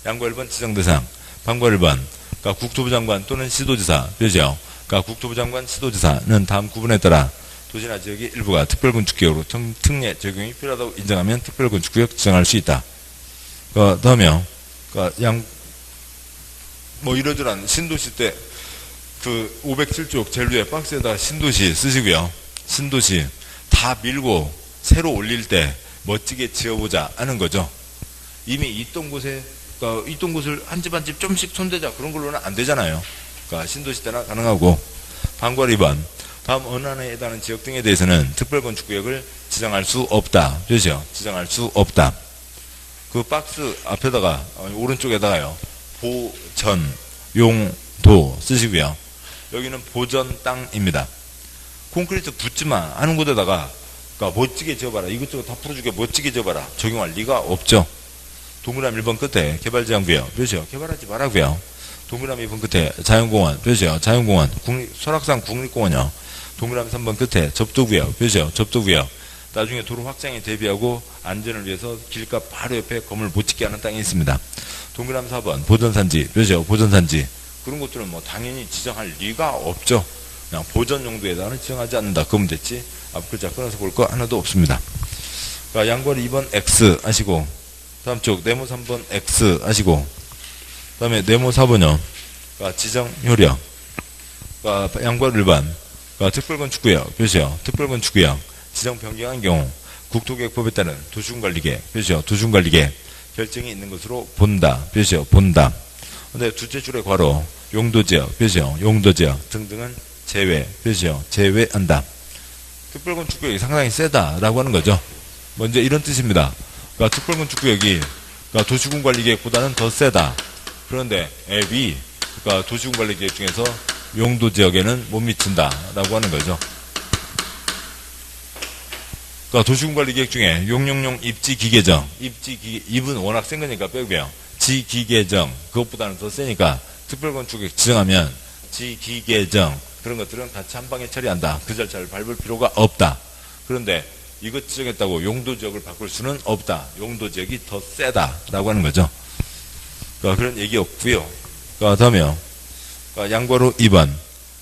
양과 1번 지정대상 방과 1번 그러니까 국토부 장관 또는 시도지사 뼈죠. 그러니까 국토부 장관 시도지사는 다음 구분에 따라 도시나 지역의 일부가 특별건축구역으로 특례 적용이 필요하다고 인정하면 특별건축구역 지정할 수 있다. 그 다음에요. 그러니까 뭐 이러저러한 신도시 때 그 507쪽 제일 위에 박스에다가 신도시 쓰시고요. 신도시 다 밀고 새로 올릴 때 멋지게 지어보자 하는 거죠. 이미 있던 곳에 그러니까 있던 곳을 한 집 한 집 좀씩 손대자 그런 걸로는 안 되잖아요. 그러니까 신도시 때나 가능하고 방과 2번 다음 언안에 해당하는 지역 등에 대해서는 특별건축구역을 지정할 수 없다. 그렇죠? 지정할 수 없다. 그 박스 앞에다가 오른쪽에다가요. 보전 용도 쓰시고요. 여기는 보전 땅입니다. 콘크리트 붙지마 하는 곳에다가 그러니까 멋지게 지어봐라. 이것저것 다 풀어주게 멋지게 지어봐라. 적용할 리가 없죠. 동그라미 1번 끝에 개발제한구역. 그렇죠? 개발하지 말라고요. 동그라미 2번 끝에 자연공원. 그렇죠? 자연공원. 설악산 국립공원이요. 동그라미 3번 끝에 접도구역. 그렇죠? 접도구역. 나중에 도로 확장에 대비하고 안전을 위해서 길가 바로 옆에 건물 못 짓게 하는 땅이 있습니다. 동그라미 4번 보전산지. 그렇죠? 보전산지. 그런 것들은 뭐 당연히 지정할 리가 없죠. 그냥 보전 용도에다가는 지정하지 않는다. 그러면 됐지. 앞 글자 끊어서 볼 거 하나도 없습니다. 그러니까 양괄 2번 X 하시고 다음 쪽 네모 3번 X 하시고 그다음에 네모 4번요. 그러니까 지정 효력. 그러니까 양괄 1번 그러니까 특별건축구역, 표시요. 특별건축구역, 지정 변경한 경우, 국토계획법에 따른 도시군관리계획, 표시요. 도시군관리계획, 결정이 있는 것으로 본다, 표시요. 본다. 근데 둘째 줄에 괄호, 용도지역, 표시요. 용도지역 등등은 제외, 표시요. 제외한다. 특별건축구역이 상당히 세다라고 하는 거죠. 먼저 이런 뜻입니다. 그러니까 특별건축구역이 그러니까 도시군관리계획보다는 더 세다. 그런데 앱이 그러니까 도시군관리계획 중에서 용도지역에는 못 미친다라고 하는 거죠. 그러니까 도시군관리계획 중에 용용용 입지기계정, 입은 워낙 센 거니까 빼고요. 지기계정 그것보다는 더 세니까 특별건축구역 지정하면 지기계정 그런 것들은 같이 한 방에 처리한다. 그 절차를 밟을 필요가 없다. 그런데 이것 지정했다고 용도지역을 바꿀 수는 없다. 용도지역이 더 세다라고 하는 거죠. 그러니까 그런 얘기였고요. 그러니까 다음에요. 그러니까 양괄호 2번.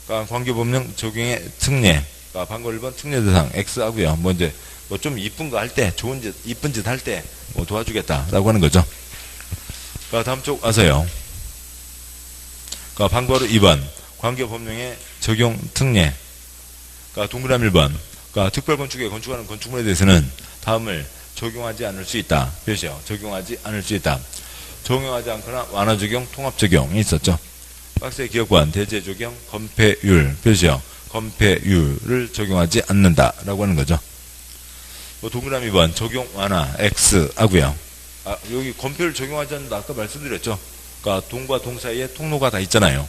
그러니까 관계법령 적용의 특례. 그러니까 방금 1번 특례 대상 X하고요. 뭐 이제 뭐 좀 이쁜 거 할 때, 좋은 짓, 이쁜 짓 할 때 뭐 도와주겠다라고 하는 거죠. 그러니까 다음 쪽 와서요. 그러니까 방괄호 2번. 관계법령의 적용 특례. 그러니까 동그라미 1번. 그러니까 특별건축에 건축하는 건축물에 대해서는 다음을 적용하지 않을 수 있다. 표시요. 적용하지 않을 수 있다. 적용하지 않거나 완화 적용, 통합 적용이 있었죠. 박스의 기억관, 대제 적용, 건폐율. 표시요. 건폐율을 적용하지 않는다라고 하는 거죠. 뭐 동그라미 2번 적용 완화 X 하고요. 여기 건폐율 적용하지 않는다. 아까 말씀드렸죠. 그러니까 동과 동 사이에 통로가 다 있잖아요.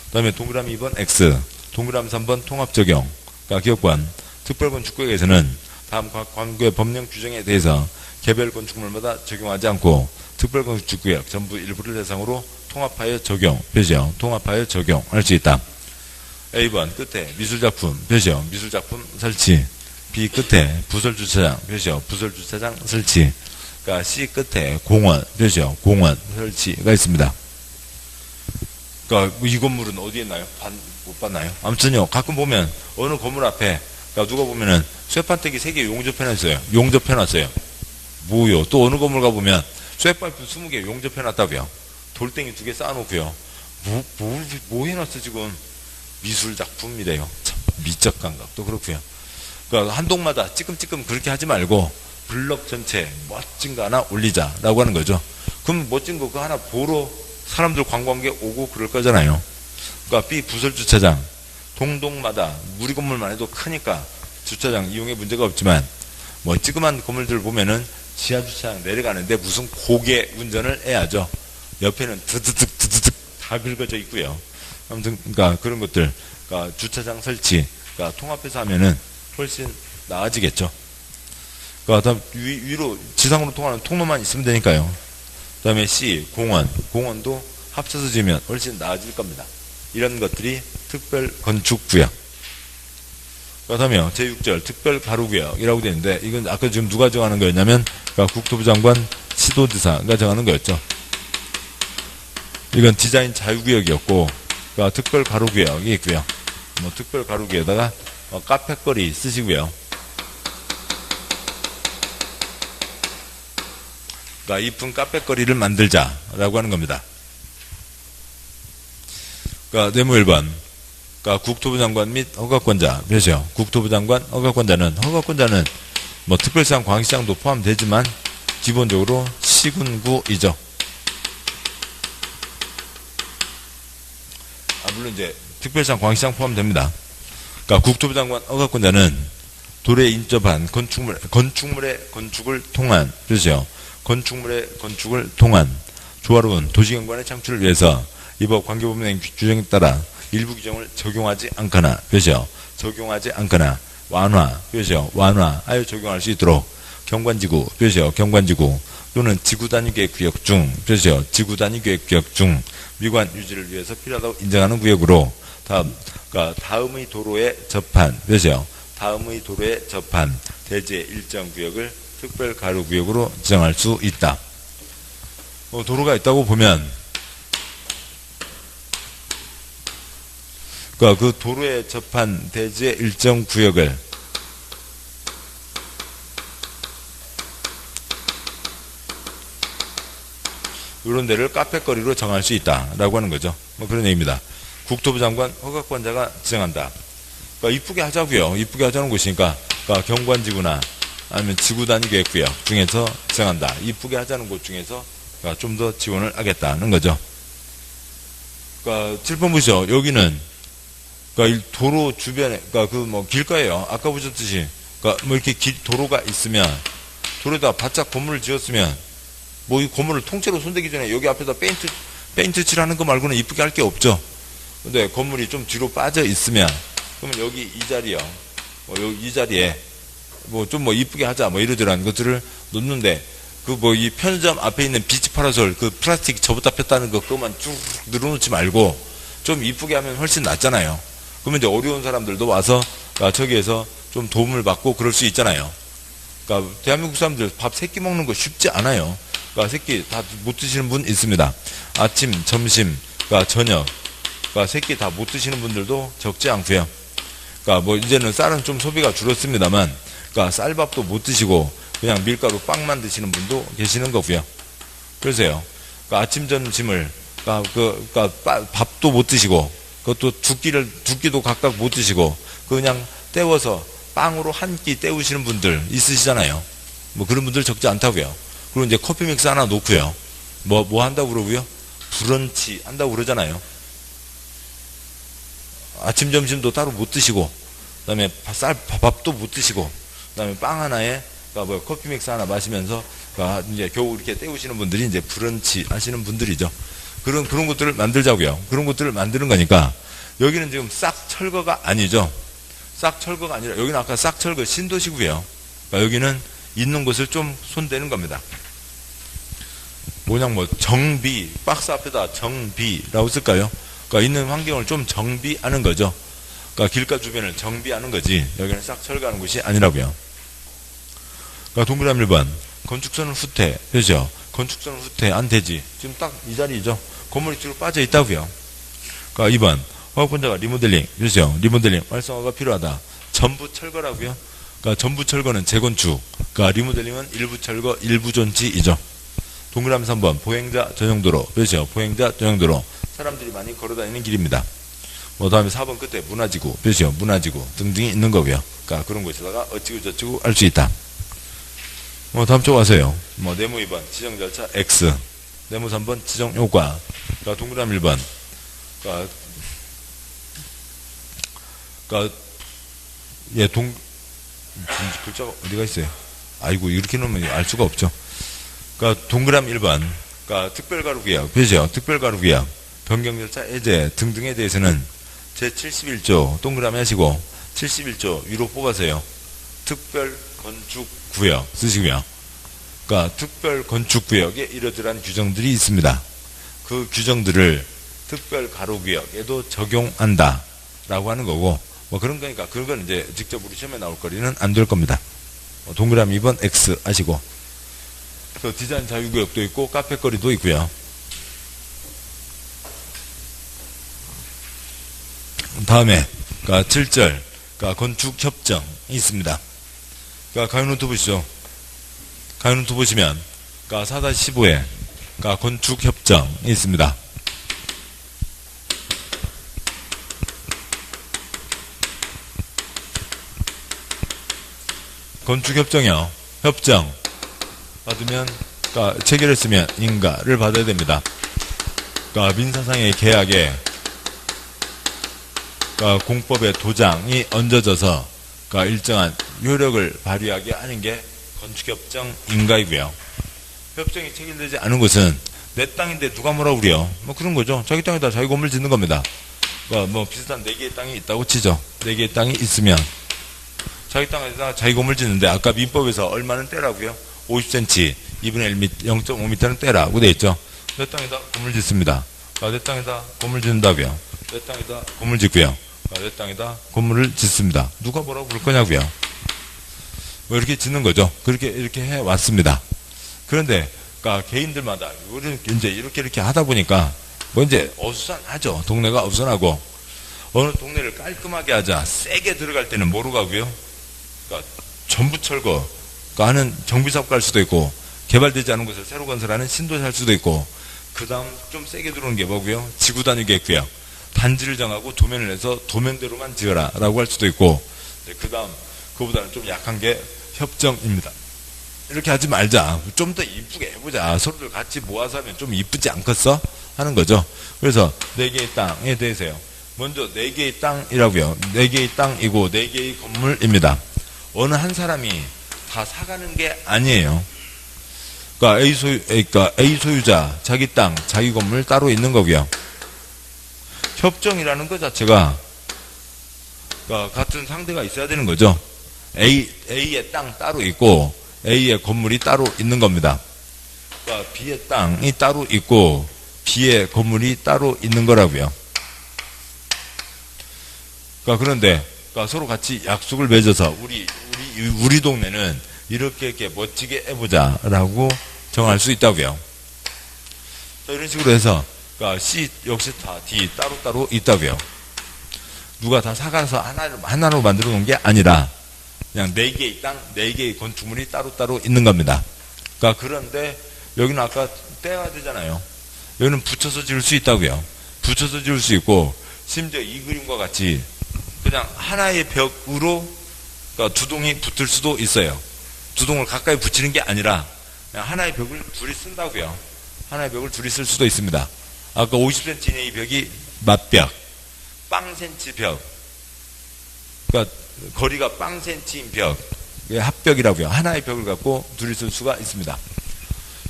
그 다음에 동그라미 2번 X, 동그라미 3번 통합 적용. 그러니까 기업관, 특별건축구역에서는 다음 관계 법령 규정에 대해서 개별 건축물마다 적용하지 않고 특별건축구역 전부 일부를 대상으로 통합하여 적용, 표시요. 통합하여 적용할 수 있다. A번 끝에 미술작품, 표시요. 미술작품 설치. B 끝에 부설주차장, 표시요. 부설주차장 설치. 그러니까 C 끝에 공원, 표시요. 공원 설치가 있습니다. 그러니까 이 건물은 어디에 있나요? 못 봤나요? 아무튼요. 가끔 보면 어느 건물 앞에 그러니까 누가 보면은 쇠판떼기 3개 용접해놨어요. 용접해놨어요. 뭐요? 또 어느 건물 가보면 쇠파이프 20개 용접해놨다고요. 돌덩이 2개 쌓아놓고요. 뭐 해놨어 지금? 미술작품이래요. 참 미적 감각도 그렇고요. 그러니까 한 동마다 찌끔찌끔 그렇게 하지 말고 블럭 전체 멋진 거 하나 올리자라고 하는 거죠. 그럼 멋진 거 그거 하나 보러 사람들 관광객 오고 그럴 거잖아요. 그러니까 B 부설주차장 동동마다 우리 건물만 해도 크니까 주차장 이용에 문제가 없지만 뭐 찌그만 건물들 보면은 지하주차장 내려가는데 무슨 고개 운전을 해야죠. 옆에는 드드득 다 긁어져 있고요. 아무튼 그러니까 그런 것들 그러니까 주차장 설치 그러니까 통합해서 하면은 훨씬 나아지겠죠. 그러니까 다음 위로 지상으로 통하는 통로만 있으면 되니까요. 그 다음에 C 공원도 합쳐서 지으면 훨씬 나아질 겁니다. 이런 것들이 특별건축구역. 그 다음에 제6절 특별가로구역이라고 되어 있는데 이건 아까 지금 누가 정하는 거였냐면 그러니까 국토부 장관 시도지사가 정하는 거였죠. 이건 디자인 자유구역이었고 그러니까 특별가로구역이 있고요. 뭐 특별가로구역에다가 카페거리 쓰시고요. 그러니까 이쁜 카페거리를 만들자라고 하는 겁니다. 그러니까 네모 1번. 그러니까 국토부 장관 및 허가권자. 그렇죠. 국토부 장관, 허가권자는 뭐 특별시장, 광시장도 포함되지만 기본적으로 시군구이죠. 물론 이제 특별시장, 광시장 포함됩니다. 그러니까 국토부 장관, 허가권자는 도로에 인접한 건축물의 건축을 통한, 그렇죠. 건축물의 건축을 통한 조화로운 도시경관의 창출을 위해서 이 법 관계법령 규정에 따라 일부 규정을 적용하지 않거나, 그렇죠. 적용하지 않거나 완화하여 적용할 수 있도록 경관지구, 그렇죠. 경관지구 또는 지구단위계획구역 중, 그렇죠. 지구단위계획구역 중 미관 유지를 위해서 필요하다고 인정하는 구역으로 다음의 도로에 접한, 그렇죠. 다음의 도로에 접한 대지 일정 구역을 특별가로구역으로 지정할 수 있다. 도로가 있다고 보면 그 도로에 접한 대지의 일정 구역을 이런 데를 카페거리로 정할 수 있다라고 하는 거죠. 뭐 그런 얘기입니다. 국토부 장관 허가권자가 지정한다. 그러니까 이쁘게 하자고요. 이쁘게 하자는 곳이니까, 그러니까 경관지구나 아니면 지구단위계획구역 중에서 지정한다. 이쁘게 하자는 곳 중에서 그러니까 좀 더 지원을 하겠다는 거죠. 그러니까 7번 보시죠. 여기는 그러니까 이 도로 주변에 그러니까 그 뭐 길가예요. 아까 보셨듯이 그러니까 뭐 이렇게 도로가 있으면 도로에다 바짝 건물을 지었으면 뭐 이 건물을 통째로 손대기 전에 여기 앞에다 페인트 칠하는 거 말고는 이쁘게 할 게 없죠. 근데 건물이 좀 뒤로 빠져 있으면 그러면 여기 이 자리요. 여기 이 자리에 뭐 좀 뭐 이쁘게 하자 뭐 이러저러한 것들을 놓는데 그 뭐 이 편의점 앞에 있는 비치 파라솔 그 플라스틱 접었다 폈다는 거 그것만 쭉 늘어놓지 말고 좀 이쁘게 하면 훨씬 낫잖아요. 그러면 이제 어려운 사람들도 와서 저기에서 좀 도움을 받고 그럴 수 있잖아요. 그러니까 대한민국 사람들 밥 3끼 먹는 거 쉽지 않아요. 그러니까 3끼 다 못 드시는 분 있습니다. 아침, 점심, 그러니까 저녁, 그러니까 3끼 다 못 드시는 분들도 적지 않고요. 그러니까 뭐 이제는 쌀은 좀 소비가 줄었습니다만, 그러니까 쌀밥도 못 드시고 그냥 밀가루 빵만 드시는 분도 계시는 거고요. 그러세요. 그러니까 아침, 점심을 그러니까 밥도 못 드시고 그것도 두 끼도 각각 못 드시고 그냥 때워서 빵으로 한 끼 때우시는 분들 있으시잖아요. 뭐 그런 분들 적지 않다고요. 그리고 이제 커피 믹스 하나 놓고요. 뭐 한다고 그러고요? 브런치 한다고 그러잖아요. 아침, 점심도 따로 못 드시고, 그 다음에 밥도 못 드시고, 그 다음에 빵 하나에, 그러니까 뭐 커피 믹스 하나 마시면서, 그러니까 이제 겨우 이렇게 때우시는 분들이 이제 브런치 하시는 분들이죠. 그런 것들을 만들자고요. 그런 것들을 만드는 거니까, 여기는 지금 싹 철거가 아니죠. 싹 철거가 아니라, 여기는 아까 싹 철거 신도시고요. 그러니까 여기는 있는 곳을 좀 손대는 겁니다. 뭐냐, 정비, 박스 앞에다 정비라고 쓸까요? 그러니까 있는 환경을 좀 정비하는 거죠. 그러니까 길가 주변을 정비하는 거지, 여기는 싹 철거하는 곳이 아니라고요. 그러니까 동그라미 1번, 건축선은 후퇴, 그죠? 건축선은 후퇴, 안 되지. 지금 딱 이 자리죠. 건물이 뒤로 빠져 있다고요. 그러니까 2번, 화학분자가 리모델링, 그죠? 리모델링, 활성화가 필요하다. 전부 철거라고요. 그러니까 전부 철거는 재건축, 그러니까 리모델링은 일부 철거, 일부 존치이죠. 동그라미 3번, 보행자 전용도로, 그죠? 보행자 전용도로. 사람들이 많이 걸어다니는 길입니다. 다음에 4번 끝에 문화지구, 그죠? 문화지구 등등이 있는 거고요. 그러니까 그런 곳에다가 어찌고 저찌고 할 수 있다. 다음 쪽 와서요. 네모 2번, 지정 절차 X. 네모 3번, 지정 효과. 그러니까 동그라미 1번. 예, 글자가 어디가 있어요? 아이고, 이렇게 놓으면 알 수가 없죠. 그러니까 동그라미 1번. 그러니까 특별가루구역, 그죠? 특별가루구역, 변경절차 해제 등등에 대해서는 제71조 동그라미 하시고 71조 위로 뽑아서요. 특별건축구역 쓰시고요. 그러니까 특별건축구역에 이러저러한 규정들이 있습니다. 그 규정들을 특별가루구역에도 적용한다 라고 하는 거고, 그런 거니까 그건 이제 직접 우리 시험에 나올 거리는 안 될 겁니다. 동그라미 2번 X 하시고, 그 디자인 자유구역도 있고 카페거리도 있고요. 다음에 7절 건축협정이 있습니다. 가요노트 보시죠. 가요노트 보시면 4-15에 건축협정이 있습니다. 건축협정이요. 협정 받으면, 체결했으면 인가를 받아야 됩니다. 민사상의 계약에, 공법의 도장이 얹어져서, 일정한 효력을 발휘하게 하는 게 건축협정 인가이고요. 협정이 체결되지 않은 곳은 내 땅인데 누가 뭐라고 그래요? 그런 거죠. 자기 땅에다 자기 건물 짓는 겁니다. 비슷한 4개의 땅이 있다고 치죠. 4개의 땅이 있으면, 자기 땅에다 자기 건물 짓는데, 아까 민법에서 얼마는 떼라고요? 50cm, 2분의 1m, 0.5m는 떼라고 되어 있죠. 내 땅에다 건물 짓습니다. 내 땅에다 건물 짓는다고요. 내 땅에다 건물 짓고요. 내 땅에다 건물을 짓습니다. 누가 뭐라고 그럴 거냐고요. 이렇게 짓는 거죠. 이렇게 해 왔습니다. 그런데, 개인들마다 이렇게 하다 보니까, 이제 어수선하죠. 동네가 어수선하고, 어느 동네를 깔끔하게 하자, 세게 들어갈 때는 뭐로 가고요? 전부 철거, 하는 정비사업 갈 수도 있고, 개발되지 않은 곳을 새로 건설하는 신도시 할 수도 있고, 그 다음 좀 세게 들어오는 게 뭐고요? 지구단위계획구역. 단지를 정하고 도면을 내서 도면대로만 지어라 라고 할 수도 있고, 그 다음 그보다는 좀 약한 게 협정입니다. 이렇게 하지 말자, 좀 더 이쁘게 해보자, 서로들 같이 모아서 하면 좀 이쁘지 않겠어? 하는 거죠. 그래서 4개의 땅에 대해서요, 먼저 4개의 땅이라고요. 4개의 땅이고 4개의 건물입니다. 어느 한 사람이 다 사가는 게 아니에요. 그러니까 A 소유자, 자기 땅, 자기 건물 따로 있는 거고요. 협정이라는 것 자체가, 그러니까 같은 상대가 있어야 되는 거죠. A의 땅 따로 있고 A의 건물이 따로 있는 겁니다. 그러니까 B의 땅이 따로 있고 B의 건물이 따로 있는 거라고요. 그러니까 그런데 서로 같이 약속을 맺어서 우리 동네는 이렇게 멋지게 해보자라고 정할 수 있다고요. 이런 식으로 해서 C 역시 다 D 따로따로 있다고요. 누가 다 사가서 하나로 만들어 놓은 게 아니라 그냥 4개의 땅, 4개의 건축물이 따로따로 있는 겁니다. 그런데 여기는 아까 떼야 되잖아요. 여기는 붙여서 지을 수 있다고요. 붙여서 지을 수 있고, 심지어 이 그림과 같이 그냥 하나의 벽으로 두 동이 붙을 수도 있어요. 두 동을 가까이 붙이는 게 아니라 그냥 하나의 벽을 둘이 쓴다고요. 하나의 벽을 둘이 쓸 수도 있습니다. 아까 50cm 이내의 벽이 맞벽, 빵센치 벽, 그러니까 거리가 빵센치인 벽, 합벽이라고요. 하나의 벽을 갖고 둘이 쓸 수가 있습니다.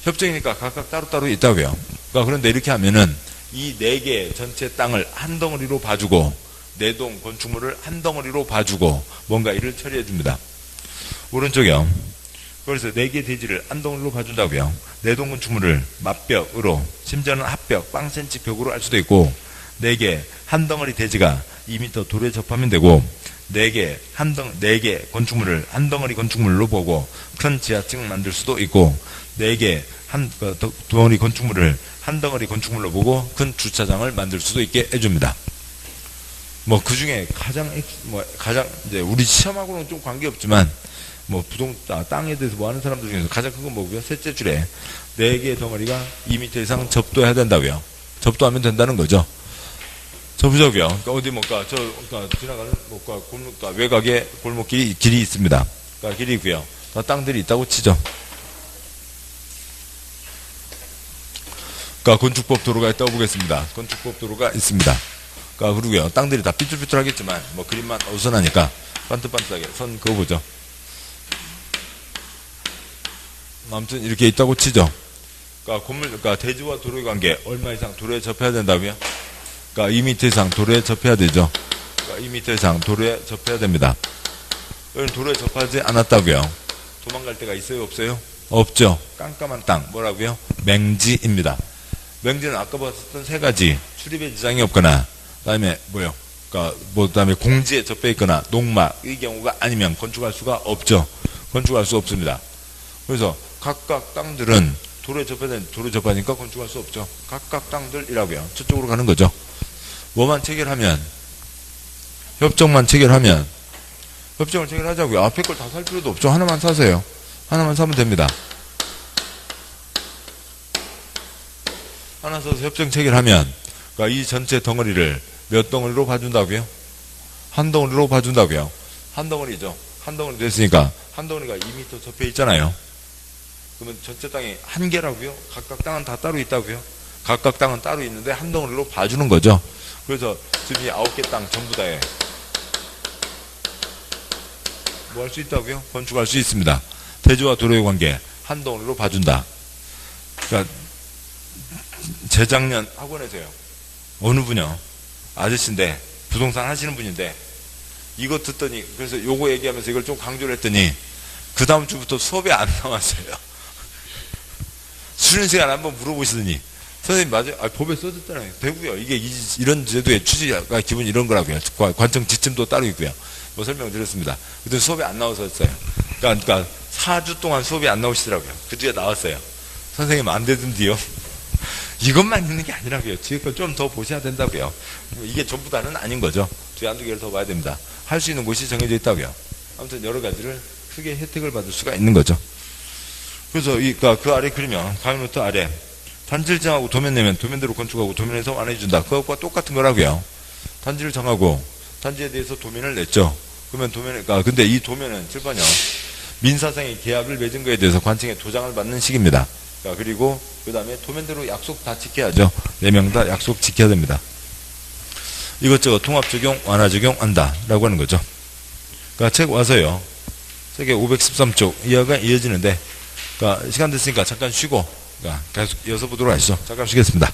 협정이니까 각각 따로따로 있다고요. 그런데 이렇게 하면은 이 4개 전체 땅을 한 덩어리로 봐주고 4동 건축물을 한 덩어리로 봐주고 뭔가 일을 처리해 줍니다. 오른쪽이요. 그래서 4개 대지를 한 덩어리로 봐준다고요. 4동 건축물을 맞벽으로, 심지어는 합벽, 빵센치 벽으로 할 수도 있고, 4개 한 덩어리 대지가 2m 도로에 접하면 되고, 4개 건축물을 한 덩어리 건축물로 보고 큰 지하층 만들 수도 있고, 4개 한 덩어리 건축물을 한 덩어리 건축물로 보고 큰 주차장을 만들 수도 있게 해줍니다. 그 중에 가장 이제 우리 시험하고는 좀 관계없지만, 땅에 대해서 뭐 하는 사람들 중에서 가장 큰 건 뭐고요? 셋째 줄에 4개의 덩어리가 2m 이상 접도해야 된다고요. 접도하면 된다는 거죠. 접으자고요. 어디 지나가는 외곽에 골목길이 길이 있습니다. 길이 있고요. 땅들이 있다고 치죠. 건축법 도로가 있다고 보겠습니다. 건축법 도로가 있습니다. 그리고요, 땅들이 다 삐뚤삐뚤하겠지만 그림만 어수선하니까 반듯반듯하게 선 그어보죠. 아무튼 이렇게 있다고 치죠. 대지와 도로의 관계, 얼마 이상 도로에 접해야 된다고요? 2m 이상 도로에 접해야 되죠. 2m 이상 도로에 접해야 됩니다. 여기는 도로에 접하지 않았다고요. 도망갈 데가 있어요, 없어요? 없죠. 깜깜한 땅, 뭐라고요? 맹지입니다. 맹지는 아까 봤었던 3가지, 출입에 지장이 없거나, 그다음에 그다음에 공지에 접해 있거나 농막의 경우가 아니면 건축할 수가 없죠. 건축할 수 없습니다. 그래서 각각 땅들은 도로에 접하니까 건축할 수 없죠. 각각 땅들이라고요. 저쪽으로 가는 거죠. 뭐만 체결하면, 협정을 체결하자고요. 앞에 걸 다 살 필요도 없죠. 하나만 사세요. 하나만 사면 됩니다. 하나 사서 협정 체결하면, 이 전체 덩어리를 몇 덩어리로 봐준다고요? 한 덩어리로 봐준다고요. 한 덩어리죠. 한 덩어리 됐으니까 한 덩어리가 2m 접해 있잖아요. 그러면 전체 땅이 한 개라고요? 각각 땅은 다 따로 있다고요? 각각 땅은 따로 있는데 한 덩어리로 봐주는 거죠. 그래서 지금 이 9개 땅 전부 다에 뭐 할 수 있다고요? 건축할 수 있습니다. 대지와 도로의 관계 한 덩어리로 봐준다. 그러니까 재작년 학원에서요, 어느 분요, 아저씨인데 부동산 하시는 분인데 이거 듣더니, 그래서 요거 얘기하면서 이걸 좀 강조를 했더니 그 다음 주부터 수업이 안 나왔어요. 수련 시간 한번 물어보시더니, 선생님 맞아요? 법에 써졌잖아요. 되고요. 이게 이런 제도의 취지가 기본 이런 거라고요. 관청 지침도 따로 있고요. 설명드렸습니다. 그때 수업이 안 나왔었어요. 그러니까 4주 동안 수업이 안 나오시더라고요. 그 뒤에 나왔어요. 선생님 안 되던데요. 이것만 있는 게 아니라고요. 뒤에 걸 좀 더 보셔야 된다고요. 이게 전부 다는 아닌 거죠. 뒤에 한두 개를 더 봐야 됩니다. 할 수 있는 곳이 정해져 있다고요. 아무튼 여러 가지를 크게 혜택을 받을 수가 있는 거죠. 그래서 그 아래 그리면, 가위노트 아래 단지를 정하고 도면 내면 도면대로 건축하고 도면에서 완화해준다. 그것과 똑같은 거라고요. 단지를 정하고 단지에 대해서 도면을 냈죠. 그러면 근데 이 도면은 7번이요. 민사상의 계약을 맺은 거에 대해서 관청에 도장을 받는 식입니다. 그리고 그 다음에 도면대로 약속 다 지켜야죠. 4명 다 약속 지켜야 됩니다. 이것저것 통합적용, 완화적용 한다. 라고 하는 거죠. 책 와서요. 책의 513쪽 이하가 이어지는데, 시간 됐으니까 잠깐 쉬고, 계속 이어서 보도록 하시죠. 잠깐 쉬겠습니다.